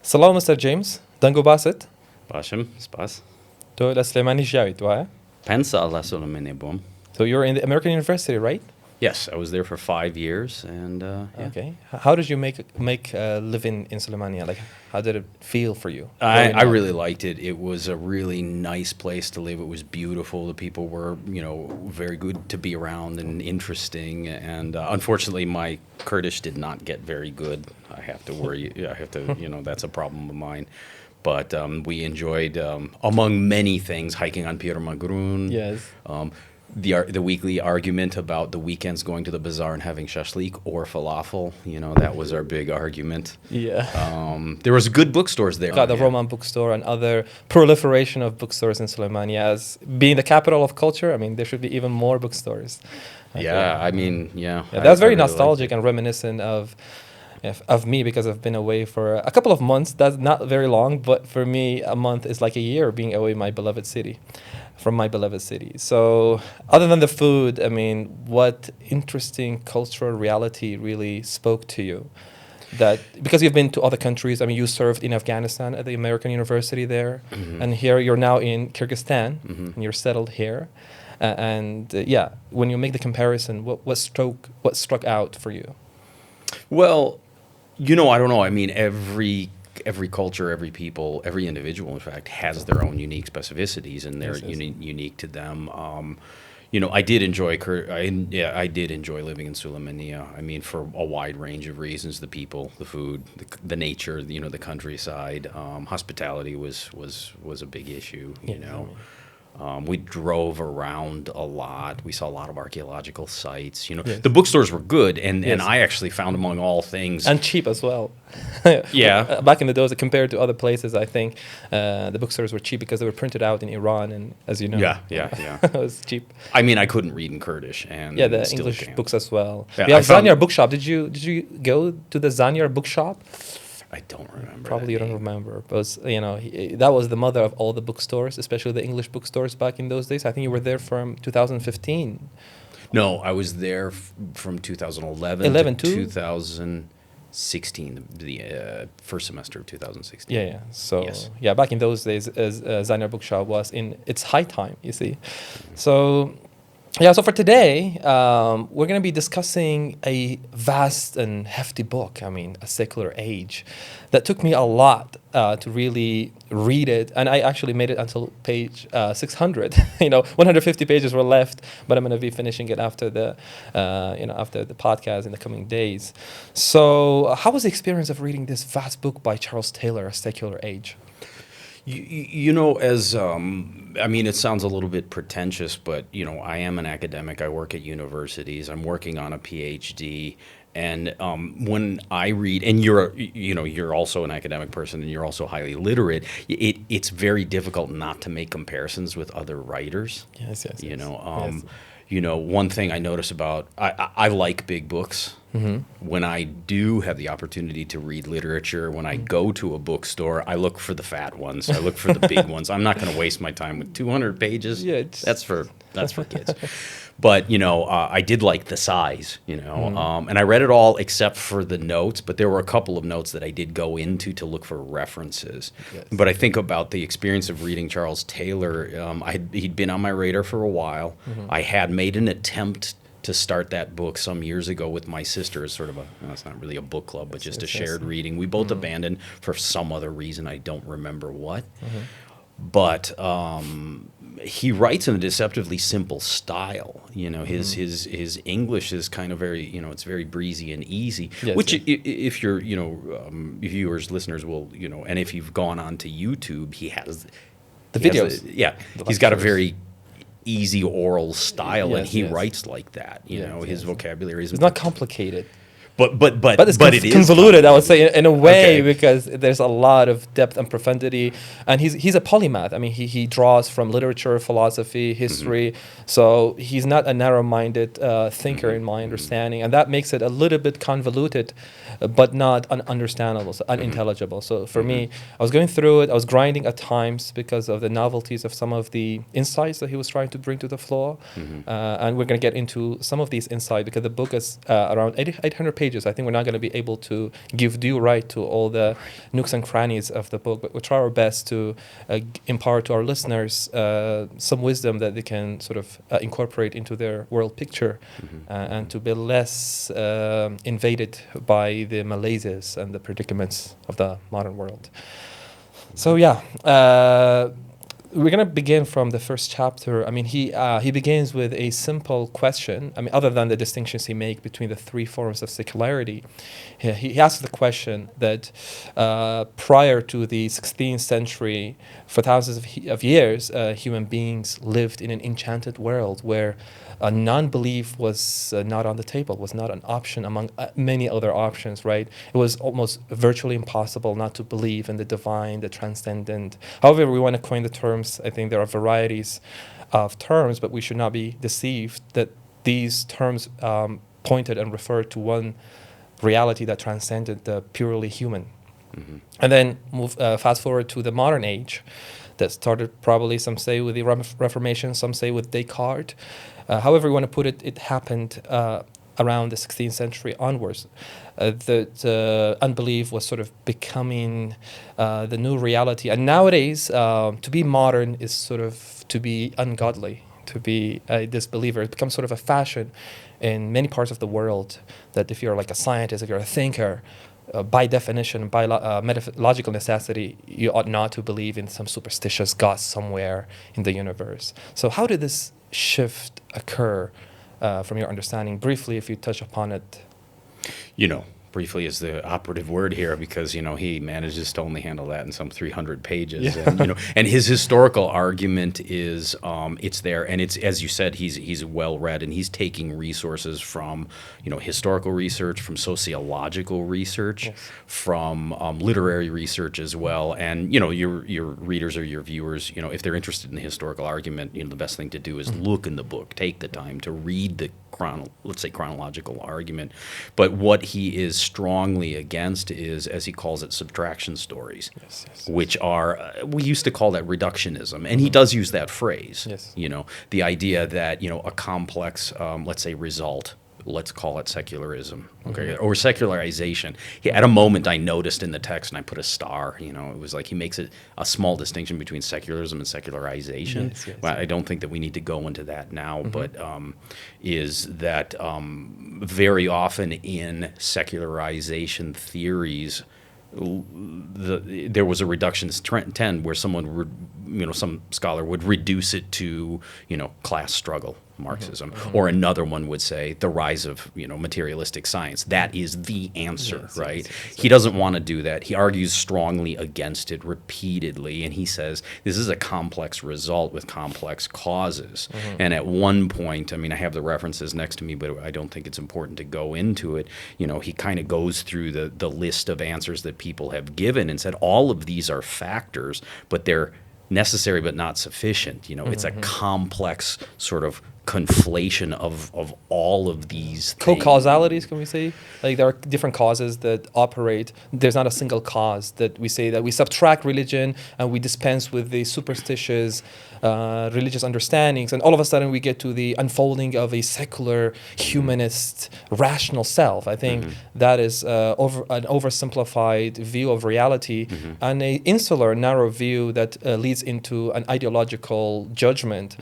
سلام مستر جيمس دەنگ و باست باشم سپاس تۆ لە سلێمانی ژیاویت وایە 5 ساڵ لە سۆڵمێنێ بووم. So you're in the American University, right? Yes, I was there for 5 years, and yeah. Okay. How did you make living in Sulemania? Like, how did it feel for you? I really liked it. It was a really nice place to live. It was beautiful. The people were, very good to be around and interesting. And unfortunately, my Kurdish did not get very good. I have to worry. I have to, that's a problem of mine. But we enjoyed, among many things, hiking on Pierre Magroon. Yes. The weekly argument about the weekends going to the bazaar and having shashlik or falafel, that was our big argument. Yeah. There was good bookstores there. Got the Roman bookstore and other proliferation of bookstores in Sulemania. As being the capital of culture, I mean, there should be even more bookstores. That's very nostalgic and reminiscent of me, because I've been away for a couple of months. That's not very long, but for me, a month is like a year being away from my beloved city. So other than the food, I mean, what interesting cultural reality really spoke to you? That because you've been to other countries, I mean, you served in Afghanistan at the American University there, and here you're now in Kyrgyzstan, and you're settled here. When you make the comparison, what struck out for you? Well, I don't know. I mean, every culture, every people, every individual, in fact, has their own unique specificities, and they're unique to them. I did enjoy living in Sulemania. I mean, for a wide range of reasons: the people, the food, the nature, the countryside. Hospitality was a big issue. We drove around a lot. We saw a lot of archaeological sites. The bookstores were good, and I actually found, among all things, and cheap as well. Yeah. Back in the days, compared to other places, I think the bookstores were cheap because they were printed out in Iran, and as you know, yeah, it was cheap. I mean, I couldn't read in Kurdish, and the English books as well. Yeah, we have Zanyar Bookshop. Did you go to the Zanyar Bookshop? I don't remember. Probably you don't remember, but that was the mother of all the bookstores, especially the English bookstores back in those days. I think you were there from 2015. No, I was there from 2011 to 2016, the first semester of 2016. Yeah. So yes. Back in those days, Zanyar Bookshop was in its high time. You see, so for today, we're going to be discussing a vast and hefty book, I mean, A Secular Age, that took me a lot to really read it. And I actually made it until page 600. 150 pages were left, but I'm going to be finishing it after the podcast in the coming days. So how was the experience of reading this vast book by Charles Taylor, A Secular Age? It sounds a little bit pretentious, but, I am an academic. I work at universities. I'm working on a PhD. And when I read, and you're also an academic person, and you're also highly literate, it's very difficult not to make comparisons with other writers. Yes. One thing I notice about, I like big books. Mm-hmm. When I do have the opportunity to read literature, when I go to a bookstore, I look for the fat ones. I look for the big ones. I'm not going to waste my time with 200 pages. Yeah, that's for kids. But, I did like the size, and I read it all except for the notes, but there were a couple of notes that I did go into to look for references. Yes. But I think about the experience of reading Charles Taylor. He'd been on my radar for a while. Mm-hmm. I had made an attempt to start that book some years ago with my sister as sort of it's not really a book club, but just a shared reading. We both abandoned for some other reason. I don't remember what. Mm-hmm. But he writes in a deceptively simple style. His English is kind of very, it's very breezy and easy. Yes, which, if you're, viewers, listeners will, and if you've gone on to YouTube, he has the videos. He's got a very easy oral style, and he writes like that. His vocabulary is not complicated. But it is convoluted, I would say, in a way, because there's a lot of depth and profundity, and he's a polymath. I mean, he draws from literature, philosophy, history, so he's not a narrow-minded thinker in my understanding, and that makes it a little bit convoluted, but not ununderstandable, so unintelligible. So for me, I was going through it, I was grinding at times because of the novelties of some of the insights that he was trying to bring to the floor, and we're going to get into some of these insights, because the book is around 800 pages pages. I think we're not going to be able to give due right to all the nooks and crannies of the book, but we'll try our best to impart to our listeners some wisdom that they can sort of incorporate into their world picture, and to be less invaded by the malaises and the predicaments of the modern world. So yeah, we're going to begin from the first chapter. I mean, he begins with a simple question. I mean, other than the distinctions he makes between the three forms of secularity, he asks the question that prior to the 16th century, for thousands of years, human beings lived in an enchanted world where non-belief was not on the table, was not an option among many other options, right? It was almost virtually impossible not to believe in the divine, the transcendent. However, we want to coin the terms. I think there are varieties of terms, but we should not be deceived that these terms pointed and referred to one reality that transcended the purely human. And then fast forward to the modern age that started probably, some say, with the Reformation, some say with Descartes. However you want to put it, it happened around the 16th century onwards. That unbelief was sort of becoming the new reality. And nowadays, to be modern is sort of to be ungodly, to be a disbeliever. It becomes sort of a fashion in many parts of the world that if you're like a scientist, if you're a thinker, by definition, by metaphysical necessity, you ought not to believe in some superstitious God somewhere in the universe. So how did this shift occur from your understanding? Briefly, if you touch upon it. Briefly is the operative word here, because he manages to only handle that in some 300 pages. And, and his historical argument is it's there, and it's, as you said, he's well read, and he's taking resources from historical research, from sociological research, from literary research as well. And your readers or your viewers, if they're interested in the historical argument, the best thing to do is look in the book, take the time to read the chronological argument. But what he is strongly against is, as he calls it, subtraction stories, which are, we used to call that reductionism, and he does use that phrase. The idea that a complex, let's say, result, let's call it secularism, or secularization. At a moment I noticed in the text, and I put a star, it was like he makes a small distinction between secularism and secularization. Well, I don't think that we need to go into that now, but is that very often in secularization theories, there was a reductionist trend where someone would, some scholar would reduce it to, class struggle Marxism, or another one would say the rise of materialistic science. That is the answer, right? He doesn't want to do that. He argues strongly against it repeatedly, and he says this is a complex result with complex causes. And at one point, I have the references next to me, but I don't think it's important to go into it. He kind of goes through the list of answers that people have given and said all of these are factors, but they're necessary but not sufficient. It's a complex sort of conflation of all of these co-causalities, can we say? Like there are different causes that operate. There's not a single cause that we say that we subtract religion and we dispense with the superstitious religious understandings, and all of a sudden we get to the unfolding of a secular, humanist, rational self. I think that is an oversimplified view of reality, and an insular, narrow view that leads into an ideological judgment.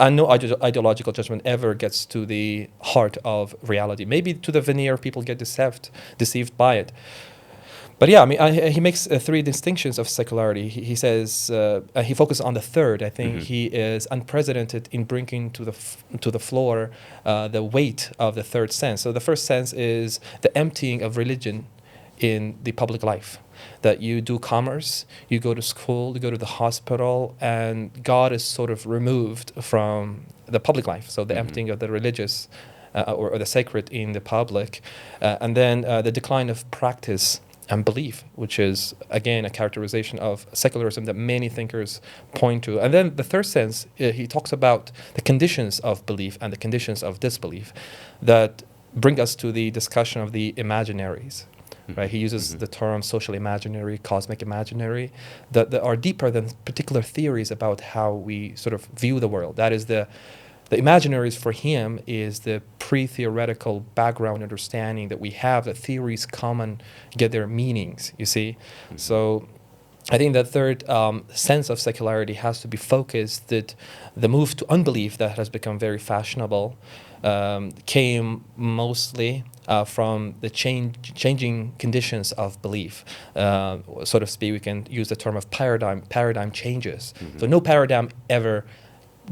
And no ideological judgment ever gets to the heart of reality. Maybe to the veneer, people get deceived by it. But yeah, he makes three distinctions of secularity. He says he focuses on the third. I think he is unprecedented in bringing to the floor the weight of the third sense. So the first sense is the emptying of religion in the public life. That you do commerce, you go to school, you go to the hospital, and God is sort of removed from the public life. So the emptying of the religious or the sacred in the public. And then the decline of practice and belief, which is, again, a characterization of secularism that many thinkers point to. And then the third sense, he talks about the conditions of belief and the conditions of disbelief that bring us to the discussion of the imaginaries. Right? He uses the term social imaginary, cosmic imaginary, that are deeper than particular theories about how we sort of view the world. That is the the imaginaries for him is the pre-theoretical background understanding that we have that theories come and get their meanings, you see. So I think that third sense of secularity has to be focused that the move to unbelief that has become very fashionable came mostly from the changing conditions of belief. So to speak, we can use the term of paradigm changes. So no paradigm ever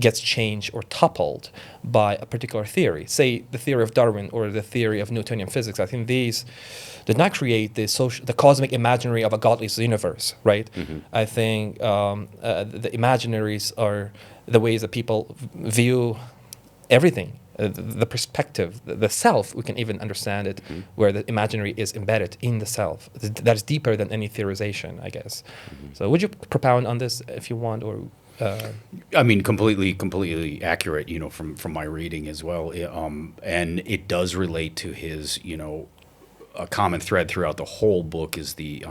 gets changed or toppled by a particular theory. Say the theory of Darwin or the theory of Newtonian physics. I think these did not create the cosmic imaginary of a godless universe, right? I think the imaginaries are the ways that people view everything. The perspective, the self, we can even understand it, where the imaginary is embedded in the self. That is deeper than any theorization, I guess. So would you propound on this if you want, or... I mean, completely accurate, you know, from my reading as well. And it does relate to his, you know, a common thread throughout the whole book is the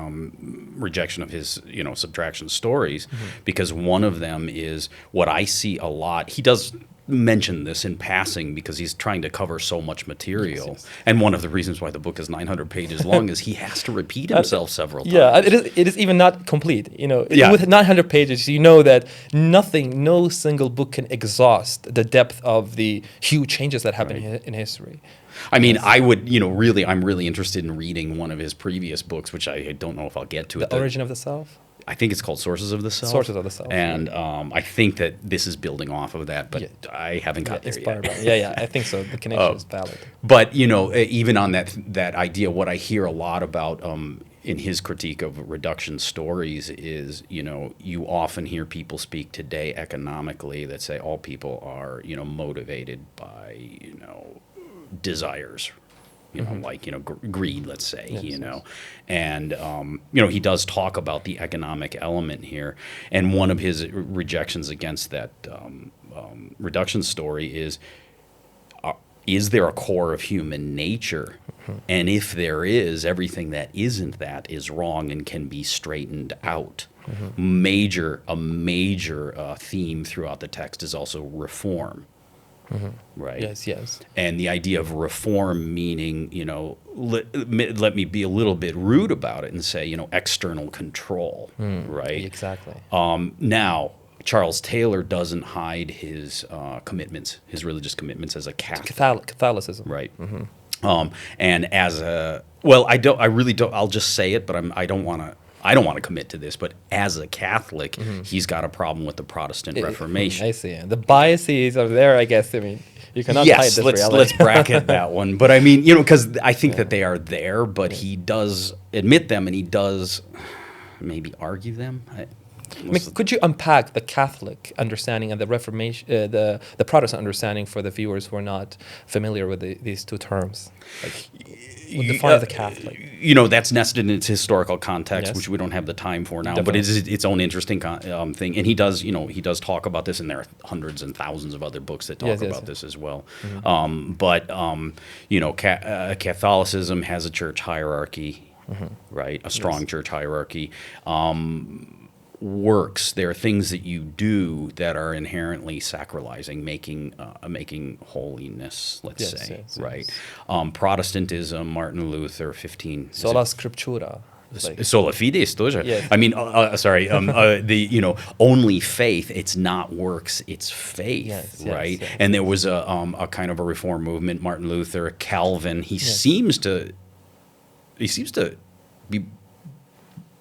rejection of his, you know, subtraction stories, because one of them is what I see a lot. He does mention this in passing because he's trying to cover so much material. Yes. And one of the reasons why the book is 900 pages long is he has to repeat himself several times. Yeah, it is even not complete. You know, with 900 pages, you know that no single book can exhaust the depth of the huge changes that happen in history. I mean, I would, you know, I'm really interested in reading one of his previous books, which I don't know if I'll get to. The Origin of the Self? I think it's called Sources of the Self. Sources of the Self. And I think that this is building off of that, but I haven't got there yet. Yeah, I think so. The connection is valid. But, you know, even on that idea, what I hear a lot about in his critique of reduction stories is, you know, you often hear people speak today economically that say all people are, you know, motivated by, you know, desires, you know, like, you know, greed, let's say, you know. And, you know, he does talk about the economic element here. And one of his rejections against that reduction story is there a core of human nature? And if there is, everything that isn't that is wrong and can be straightened out. A major theme throughout the text is also reform. Right. Yes. And the idea of reform meaning, you know, let me be a little bit rude about it and say, you know, external control. Right. Exactly. Now, Charles Taylor doesn't hide his commitments, his religious commitments, as a Catholic. Catholicism. Right. And as a I really don't. I'll just say it, but I don't want to commit to this, but as a Catholic, he's got a problem with the Protestant Reformation. I see. The biases are there, I guess. I mean, you cannot hide this reality. Let's bracket that one. But I mean, you know, because I think that they are there, but he does admit them, and he does maybe argue them. I mean, could you unpack the Catholic understanding and the Reformation, the Protestant understanding for the viewers who are not familiar with these two terms? Like, what defines the Catholic? You know, that's nested in its historical context, which we don't have the time for now. Definitely. But it is its own interesting thing. And he does talk about this, and there are hundreds and thousands of other books that talk about this as well. But you know, Catholicism has a church hierarchy, right? A strong church hierarchy. Works. There are things that you do that are inherently sacralizing, making holiness, let's say, right? Protestantism, Martin Luther, Sola Scriptura. Sola Fides, тоже. I mean, the, you know, only faith. It's not works. It's faith, right? Yes. And there was a kind of a reform movement. Martin Luther, Calvin. He seems to be.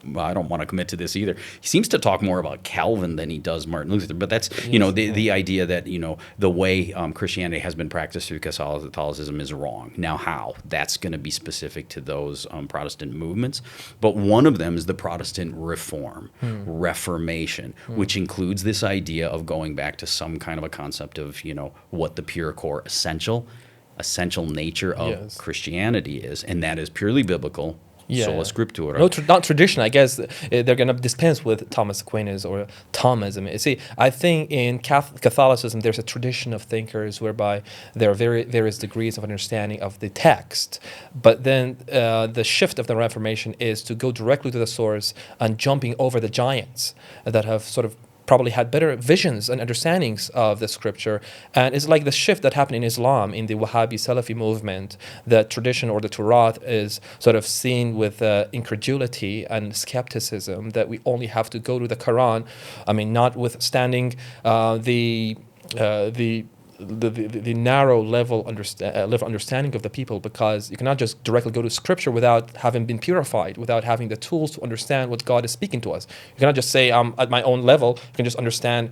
Well, I don't want to commit to this either. He seems to talk more about Calvin than he does Martin Luther. But that's, you know, the idea that, you know, the way Christianity has been practiced through Catholicism is wrong. Now, how? That's going to be specific to those Protestant movements. But one of them is the Protestant Reform, Reformation, which includes this idea of going back to some kind of a concept of, you know, what the pure core essential nature of Christianity is. And that is purely biblical. Sola Scriptura. No, not tradition. I guess they're going to dispense with Thomas Aquinas or Thomism. You see, I think in Catholicism there's a tradition of thinkers whereby there are various degrees of understanding of the text. But then the shift of the Reformation is to go directly to the source and jumping over the giants that have sort of probably had better visions and understandings of the scripture. And it's like the shift that happened in Islam, in the Wahhabi Salafi movement. The tradition or the Torah is sort of seen with incredulity and skepticism, that we only have to go to the Quran. I mean, notwithstanding the narrow level understanding of the people, because you cannot just directly go to scripture without having been purified, without having the tools to understand what God is speaking to us. You cannot just say, I'm at my own level. You can just understand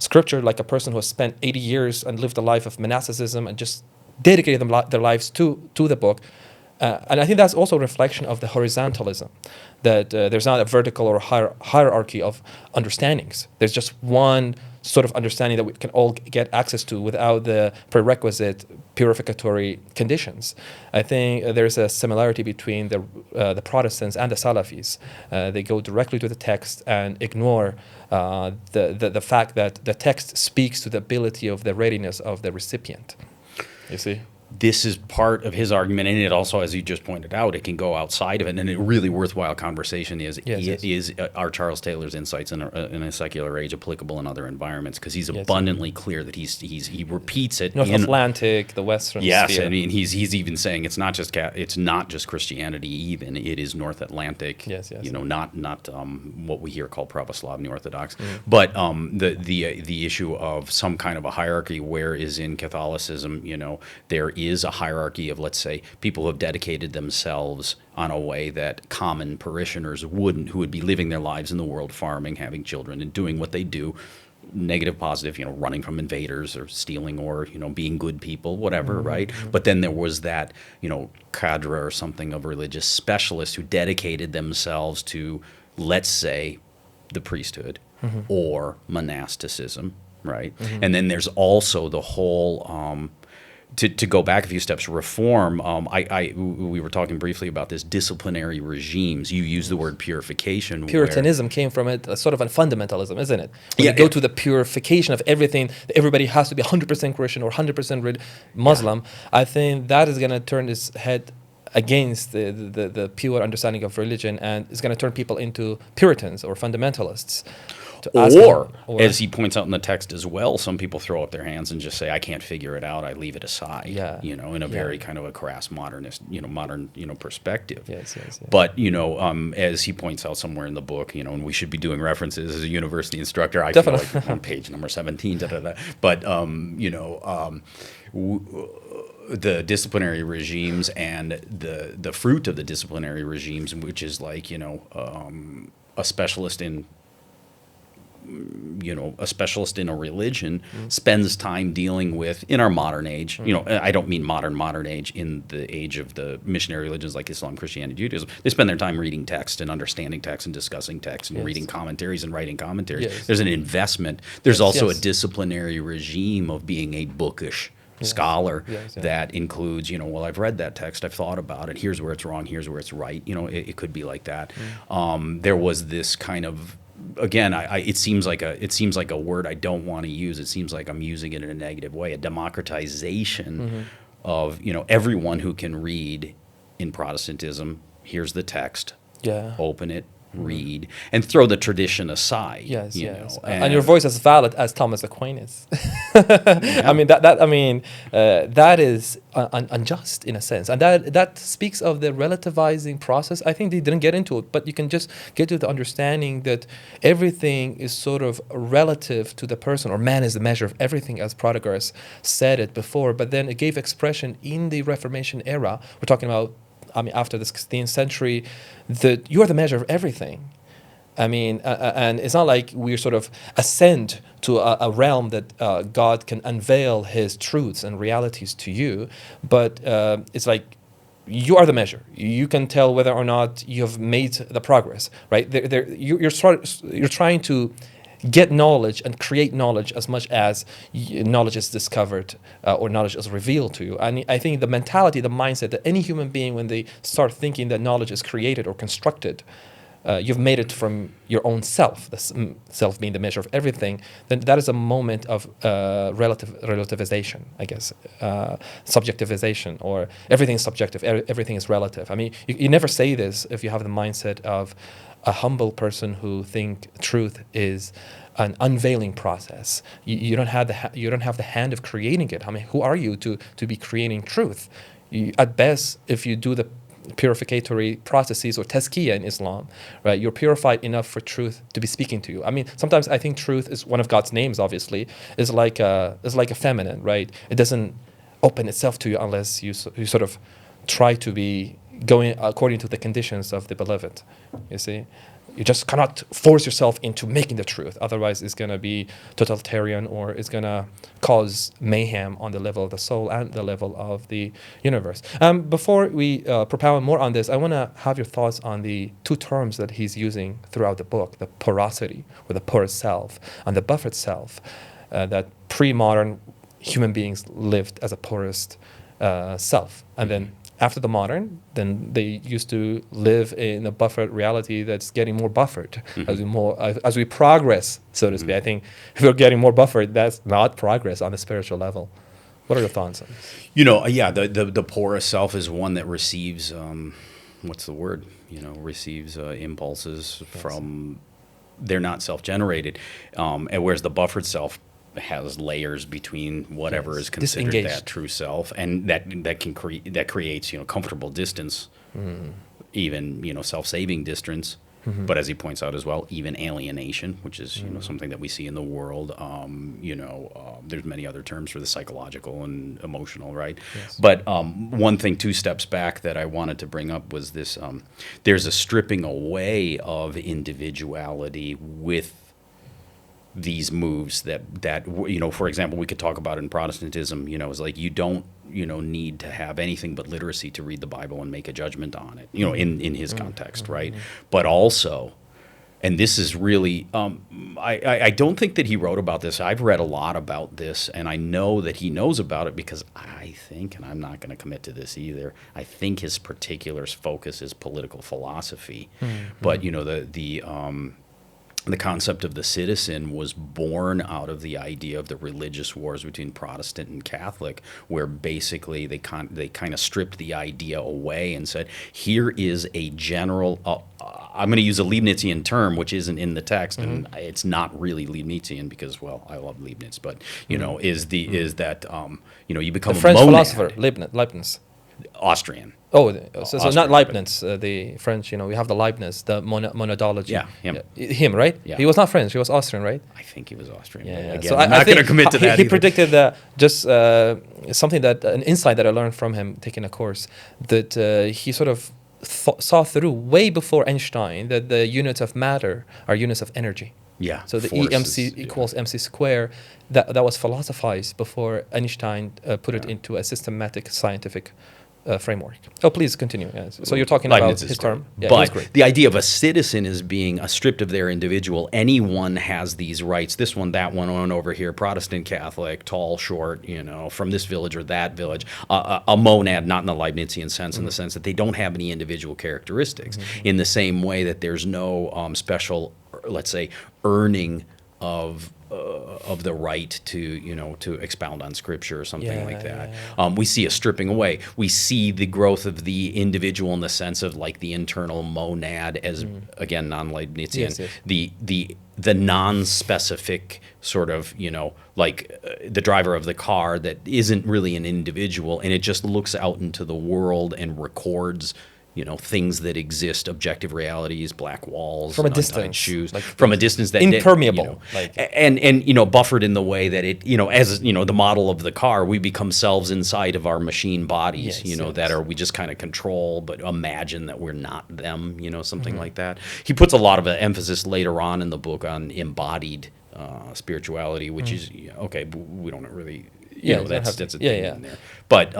scripture like a person who has spent 80 years and lived a life of monasticism and just dedicated their lives to the book. And I think that's also a reflection of the horizontalism, that there's not a vertical or hierarchy of understandings. There's just one sort of understanding that we can all get access to without the prerequisite purificatory conditions. I think there's a similarity between the Protestants and the Salafis. They go directly to the text and ignore the fact that the text speaks to the ability of the readiness of the recipient. You see? This is part of his argument, and it also, as you just pointed out, it can go outside of it. And a really worthwhile conversation is are Charles Taylor's insights in a secular age applicable in other environments? Because he's abundantly clear that he repeats it. North Atlantic, the Western yes, sphere. I mean he's even saying it's not just Christianity. Even it is North Atlantic. Yes. You know, not what we here call Pravoslav, New Orthodox. But the issue of some kind of a hierarchy, whereas in Catholicism, you know, there is a hierarchy of, let's say, people who have dedicated themselves on a way that common parishioners wouldn't, who would be living their lives in the world, farming, having children, and doing what they do, negative, positive, you know, running from invaders or stealing or, you know, being good people, whatever, right? But then there was that, you know, cadre or something of religious specialists who dedicated themselves to, let's say, the priesthood or monasticism, right? And then there's also the whole... To go back a few steps, reform, we were talking briefly about this disciplinary regimes. You use the word purification. Puritanism came from it, sort of a fundamentalism, isn't it? When you go to the purification of everything, everybody has to be 100% Christian or 100% Muslim. I think that is going to turn its head against the pure understanding of religion, and it's going to turn people into Puritans or fundamentalists. Or, as he points out in the text as well, some people throw up their hands and just say, I can't figure it out, I leave it aside, you know, in a very kind of a crass modernist, modern perspective. Yes. But, as he points out somewhere in the book, and we should be doing references as a university instructor, I feel like on page number 17, but, the disciplinary regimes and the fruit of the disciplinary regimes, which is like, a specialist in a religion spends time dealing with, in our modern age, I don't mean modern age in the age of the missionary religions like Islam, Christianity, Judaism. They spend their time reading text and understanding text and discussing text and reading commentaries and writing commentaries. There's an investment. There's also a disciplinary regime of being a bookish scholar that includes, well, I've read that text, I've thought about it, here's where it's wrong, here's where it's right. It could be like that. There was this kind of, again, it seems like a word I don't want to use. It seems like I'm using it in a negative way. A democratization of everyone who can read in Protestantism. Here's the text. Open it, read, and throw the tradition aside. Yes. And your voice is valid as Thomas Aquinas. I mean that is unjust in a sense, and that speaks of the relativizing process. I think they didn't get into it, but you can just get to the understanding that everything is sort of relative to the person, or man is the measure of everything, as Protagoras said it before. But then it gave expression in the Reformation era. We're talking about, after the 16th century, that you are the measure of everything. And it's not like we sort of ascend to a realm that God can unveil His truths and realities to you, but it's like you are the measure. You can tell whether or not you have made the progress, right? You're trying to get knowledge and create knowledge as much as knowledge is discovered or knowledge is revealed to you. And I think the mentality, the mindset that any human being, when they start thinking that knowledge is created or constructed, you've made it from your own self, the self being the measure of everything, then that is a moment of relativization, I guess, subjectivization, or everything is subjective, everything is relative. You never say this if you have the mindset of a humble person who think truth is an unveiling process. You don't have the hand of creating it. I mean, who are you to be creating truth? At best, if you do the purificatory processes or tazkiyah in Islam, right, you're purified enough for truth to be speaking to you. I mean, sometimes I think truth is one of God's names. Obviously, is like a feminine, right? It doesn't open itself to you unless you sort of try to be going according to the conditions of the beloved. You see. You just cannot force yourself into making the truth. Otherwise, it's going to be totalitarian, or it's going to cause mayhem on the level of the soul and the level of the universe. Before we propound more on this, I want to have your thoughts on the two terms that he's using throughout the book, the porosity, or the porous self, and the buffered self, that pre-modern human beings lived as a porous self. And then after the modern, then they used to live in a buffered reality that's getting more buffered as we progress, so to speak. I think if we're getting more buffered, that's not progress on the spiritual level. What are your thoughts on this? The porous self is one that receives, what's the word? Receives impulses from, they're not self-generated, and whereas the buffered self has layers between whatever is considered that true self, and that creates comfortable distance, even self-saving distance, but as he points out as well, even alienation, which is something that we see in the world. There's many other terms for the psychological and emotional, right? Yes. But one thing 2 steps back that I wanted to bring up was this: there's a stripping away of individuality with these moves that for example, we could talk about in Protestantism. It's like you don't need to have anything but literacy to read the Bible and make a judgment on it, in his context, right? But also, and this is really, I don't think that he wrote about this. I've read a lot about this, and I know that he knows about it because I think, and I'm not going to commit to this either, I think his particular focus is political philosophy. But the concept of the citizen was born out of the idea of the religious wars between Protestant and Catholic, where basically they kind of stripped the idea away and said, here is a general, I'm going to use a Leibnizian term, which isn't in the text, and it's not really Leibnizian because, well, I love Leibniz, but, is that, you become the French a monad. philosopher, Leibniz. Austrian. Oh, so not Leibniz, the French, we have the Leibniz, the monadology. Yeah, him. Him, right? Yeah. He was not French, he was Austrian, right? I think he was Austrian. Yeah. Again, So I'm not going to commit to that He either. predicted just something an insight that I learned from him taking a course, that he sort of saw through way before Einstein that the units of matter are units of energy. Yeah. So the forces, EMC equals MC square, that was philosophized before Einstein put it into a systematic scientific framework. Oh, please continue. Yes. So you're talking about his term. Yeah, but the idea of a citizen is being stripped of their individual. Anyone has these rights. This one, that one over here, Protestant, Catholic, tall, short, from this village or that village. A monad, not in the Leibnizian sense, in the sense that they don't have any individual characteristics. In the same way that there's no special, let's say, earning of the right to expound on scripture or something like that. We see a stripping away. We see the growth of the individual in the sense of like the internal monad as again non-Leibnizian. The non-specific sort of like the driver of the car that isn't really an individual, and it just looks out into the world and records things that exist, objective realities, black walls, from a distance, shoes, like from a distance that impermeable, and buffered in the way that it, as the model of the car, we become selves inside of our machine bodies, we just kind of control, but imagine that we're not them, something like that. He puts a lot of emphasis later on in the book on embodied spirituality, which is okay. We don't really, that's a thing in there, but.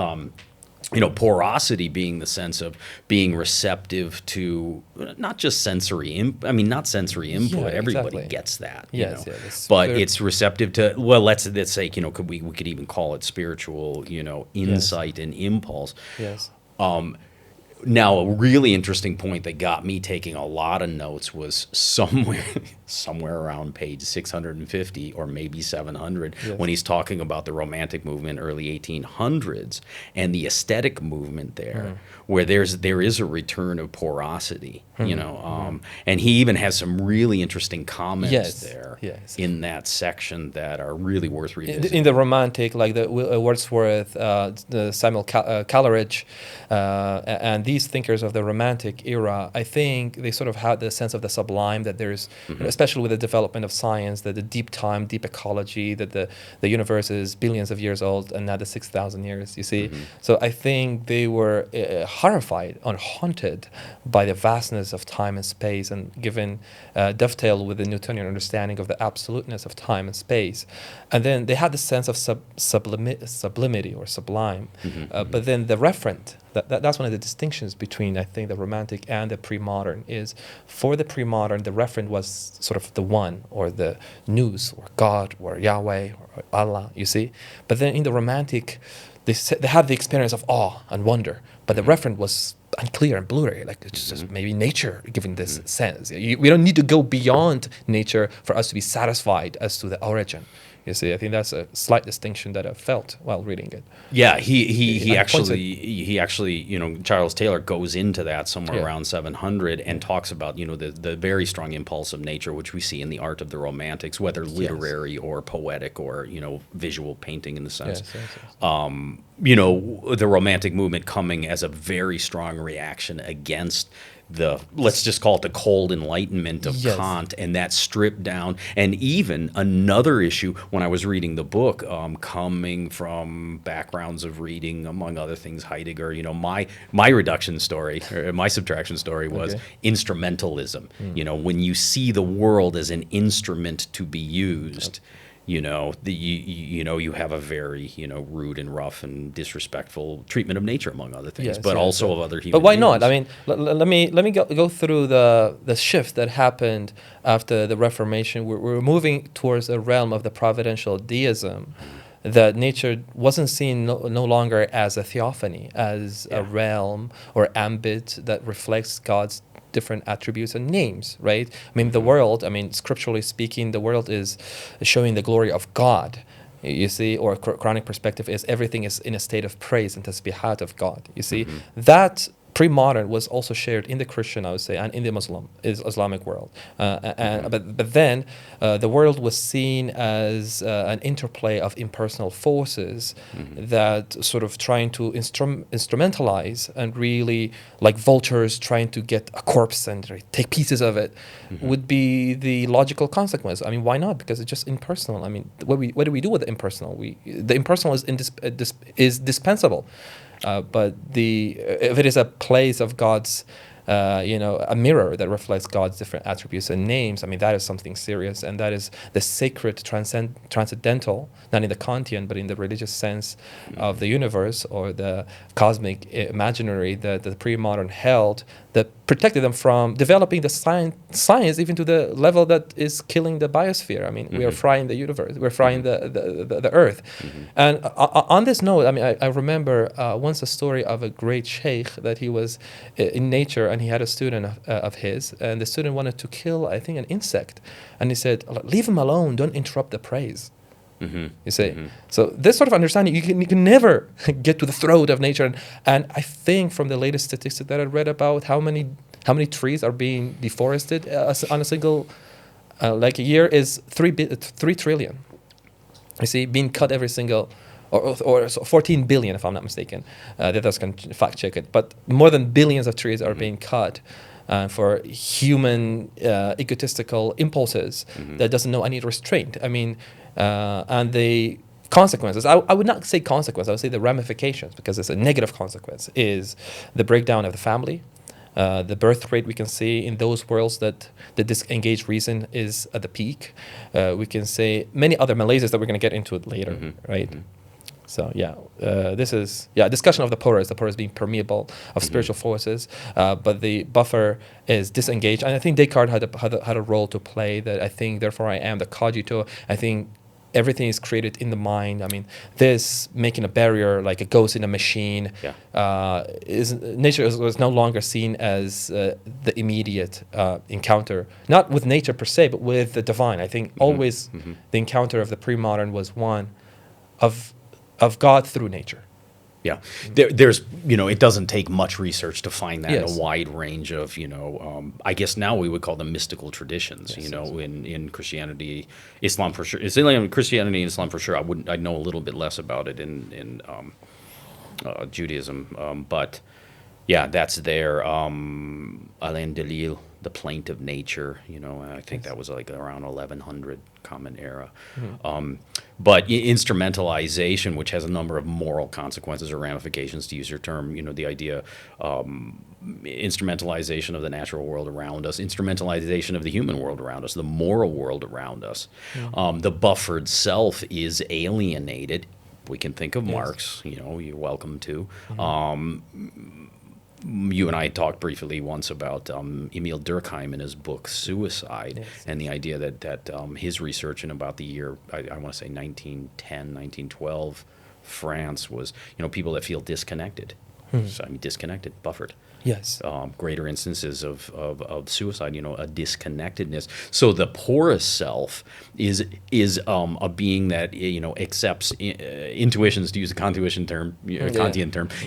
Porosity being the sense of being receptive to not just not sensory input. Everybody gets that, but it's receptive to, well, let's say, we could even call it spiritual, insight and impulse. Yes. Now, a really interesting point that got me taking a lot of notes was somewhere around page 650 or maybe 700 when he's talking about the Romantic movement, early 1800s, and the aesthetic movement there, where there is a return of porosity, and he even has some really interesting comments there in that section that are really worth reading. In the Romantic, like the Wordsworth, the Samuel Coleridge, and these thinkers of the Romantic era, I think they sort of had the sense of the sublime, that there's, especially with the development of science, that the deep time, deep ecology, that the universe is billions of years old and not the 6,000 years, you see. So I think they were horrified and haunted by the vastness of time and space, and given dovetail with the Newtonian understanding of the absoluteness of time and space. And then they had the sense of sublimity or sublime. But then the referent, that's one of the distinctions between, I think, the Romantic and the pre-modern, is for the pre-modern, the referent was sort of the one, or the nous, or God, or Yahweh, or Allah, you see. But then in the Romantic, they had the experience of awe and wonder, but the referent was unclear and blurry, like it's just maybe nature giving this sense. We don't need to go beyond nature for us to be satisfied as to the origin. You see, I think that's a slight distinction that I felt while reading it. Yeah, he actually, Charles Taylor goes into that somewhere around 700 and talks about, the very strong impulse of nature, which we see in the art of the Romantics, whether literary or poetic or, visual painting in the sense. The Romantic movement coming as a very strong reaction against let's just call it the cold enlightenment of Kant, and that stripped down. And even another issue when I was reading the book, coming from backgrounds of reading, among other things, Heidegger, my reduction story, or my subtraction story was instrumentalism. When you see the world as an instrument to be used, you have a very, rude and rough and disrespectful treatment of nature, among other things, but also of other human beings. But why not? I mean, let me go through the shift that happened after the Reformation. We're moving towards a realm of the providential deism, that nature wasn't seen no longer as a theophany, as a realm or ambit that reflects God's different attributes and names, right? I mean, the world, scripturally speaking, the world is showing the glory of God, you see, or Quranic perspective is everything is in a state of praise and tasbihat of God, you see. That pre-modern was also shared in the Christian, I would say, and in the Islamic world. But then the world was seen as an interplay of impersonal forces that sort of trying to instrumentalize, and really like vultures trying to get a corpse and take pieces of it would be the logical consequence. I mean, why not? Because it's just impersonal. I mean, what do we do with the impersonal? The impersonal is dispensable. But if it is a place of God's, a mirror that reflects God's different attributes and names, that is something serious, and that is the sacred, transcendental, not in the Kantian, but in the religious sense of the universe, or the cosmic imaginary that the pre-modern held, that protected them from developing the science even to the level that is killing the biosphere. We are frying the universe. We're frying the earth. And on this note, I remember once a story of a great sheikh that he was in nature, and he had a student of his, and the student wanted to kill, I think, an insect. And he said, leave him alone, don't interrupt the praise. You see, so this sort of understanding, you can never get to the throat of nature, and I think from the latest statistics that I read about how many trees are being deforested on a single a year is 3 trillion. You see, being cut every single, or 14 billion if I'm not mistaken. The others can fact check it, but more than billions of trees are being cut. For human egotistical impulses that doesn't know any restraint. And the consequences, I would not say consequences, I would say the ramifications, because it's a negative consequence, is the breakdown of the family, the birth rate we can see in those worlds that the disengaged reason is at the peak. We can say many other malaises that we're going to get into it later, right? So this is discussion of the porous being permeable of spiritual forces, but the buffer is disengaged, and I think Descartes had a role to play. That I think, therefore, I am the cogito. I think everything is created in the mind. I mean, this making a barrier like a ghost in a machine, nature was no longer seen as the immediate encounter, not with nature per se, but with the divine. I think always the encounter of the pre-modern was one of God through nature. Yeah, there's, it doesn't take much research to find that in a wide range of, I guess now we would call them mystical traditions, in Christianity, Islam for sure. Christianity and Islam for sure. I'd know a little bit less about it in Judaism. But yeah, that's there. Alain Delille, The Plaint of Nature, I think that was like around 1100 Common Era. But instrumentalization, which has a number of moral consequences or ramifications, to use your term, the idea, instrumentalization of the natural world around us, instrumentalization of the human world around us, the moral world around us. The buffered self is alienated. We can think of Marx, you're welcome to. You and I talked briefly once about Emil Durkheim in his book Suicide, and the idea that his research in about the year, I want to say 1910, 1912, France was, people that feel disconnected. So, disconnected, buffered. Yes. Greater instances of suicide, a disconnectedness. So the porous self is a being that accepts intuitions, to use a Kantian term,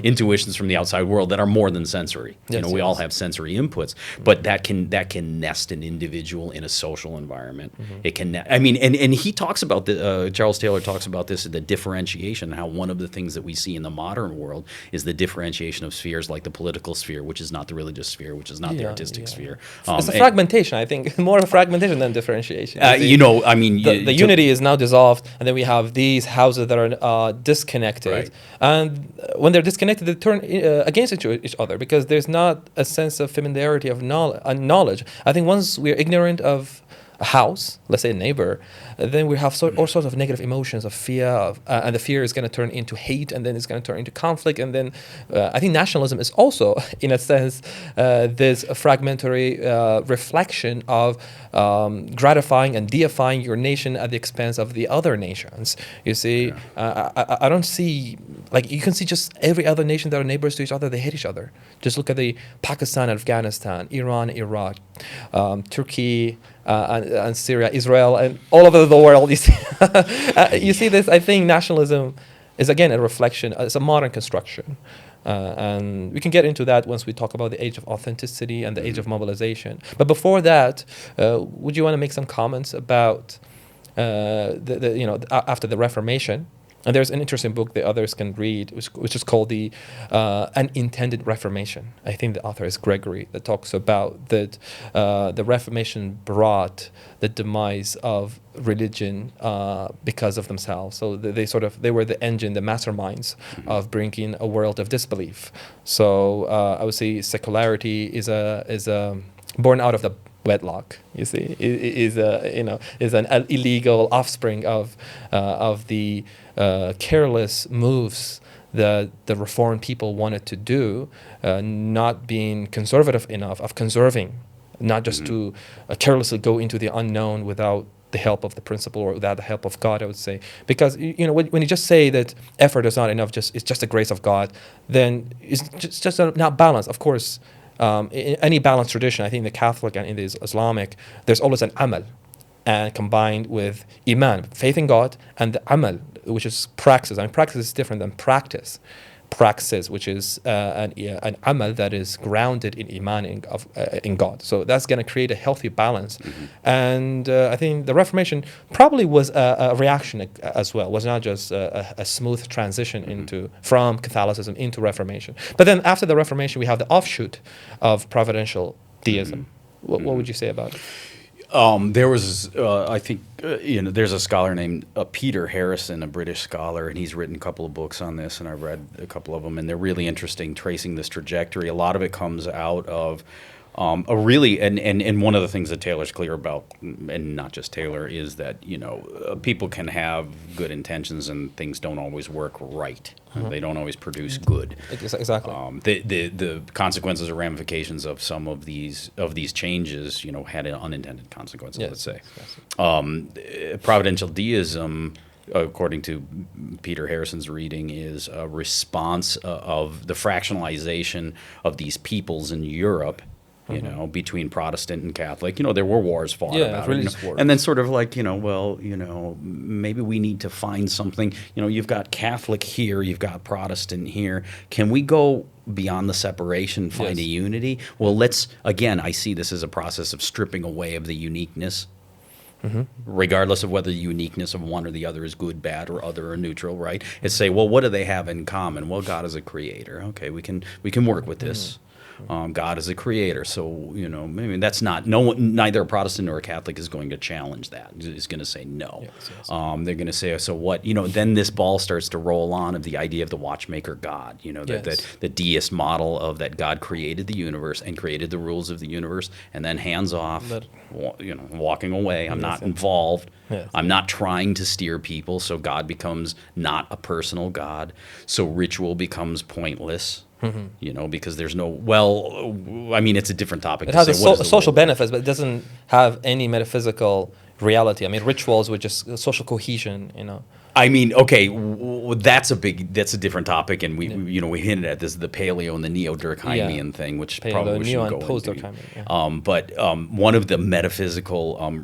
intuitions from the outside world that are more than sensory. We all have sensory inputs, but that can nest an individual in a social environment. It can. And he talks about Charles Taylor talks about this, the differentiation. How one of the things that we see in the modern world is the differentiation of spheres, like the political sphere, which is not the religious sphere, which is not the artistic sphere. It's a fragmentation, I think, more of a fragmentation than differentiation. The unity is now dissolved, and then we have these houses that are disconnected. Right. And when they're disconnected, they turn against each other because there's not a sense of familiarity of knowledge. I think once we're ignorant of a house, let's say a neighbor, then we have all sorts of negative emotions of fear, and the fear is going to turn into hate, and then it's going to turn into conflict, and then I think nationalism is also, in a sense, this fragmentary reflection of gratifying and deifying your nation at the expense of the other nations. You see, I don't see, you can see just every other nation that are neighbors to each other, they hate each other. Just look at the Pakistan, Afghanistan, Iran, Iraq, Turkey, and Syria, Israel, and all over the world. You see this. I think nationalism is again a reflection. It's a modern construction, and we can get into that once we talk about the age of authenticity and the age of mobilization. But before that, would you want to make some comments about after the Reformation? And there's an interesting book the others can read, which is called the Unintended Reformation. I think the author is Gregory, that talks about that the Reformation brought the demise of religion because of themselves. So they were the engine, the masterminds of bringing a world of disbelief. So I would say secularity is born out of the wedlock. You see, is an illegal offspring of the careless moves that the reformed people wanted to do, not being conservative enough, of conserving, not just to carelessly go into the unknown without the help of the principle or without the help of God, I would say. Because when you just say that effort is not enough, it's just the grace of God, then it's just not balanced. Of course, in any balanced tradition, I think the Catholic and in the Islamic, there's always an amal, and combined with iman, faith in God, and the amal, which is praxis. Praxis is different than practice. Praxis, which is an amal that is grounded in iman in God. So that's going to create a healthy balance. And I think the Reformation probably was a reaction as well. It was not just a smooth transition from Catholicism into Reformation. But then after the Reformation, we have the offshoot of providential theism. What would you say about it? There was, I think, there's a scholar named Peter Harrison, a British scholar, and he's written a couple of books on this, and I've read a couple of them, and they're really interesting, tracing this trajectory. A lot of it comes out of really, and one of the things that Taylor's clear about, and not just Taylor, is that people can have good intentions and things don't always work right. They don't always produce good. Exactly. The consequences or ramifications of some of these changes, had unintended consequences. Let's say, providential deism, according to Peter Harrison's reading, is a response of the fractionalization of these peoples in Europe. Between Protestant and Catholic, there were wars fought about it, and then sort of like, maybe we need to find something. You've got Catholic here, you've got Protestant here. Can we go beyond the separation, find a unity? Well, again, I see this as a process of stripping away of the uniqueness. Regardless of whether the uniqueness of one or the other is good, bad, or other or neutral, right? It's say, well, what do they have in common? Well, God is a creator. Okay, we can work with this. God is a creator, so maybe that's not neither a Protestant nor a Catholic is going to challenge that. Is going to say no. They're going to say, so what? Then this ball starts to roll on of the idea of the watchmaker God. That the deist model of that God created the universe and created the rules of the universe, and then hands off, walking away. I'm not involved. I'm not trying to steer people. So God becomes not a personal God. So ritual becomes pointless. Because there's no, it's a different topic. It has social benefits, but it doesn't have any metaphysical reality. Rituals with just social cohesion, Okay, that's a different topic, and we hinted at this, the paleo and the neo-Durkheimian thing, which probably we shouldn't go into. But one of the metaphysical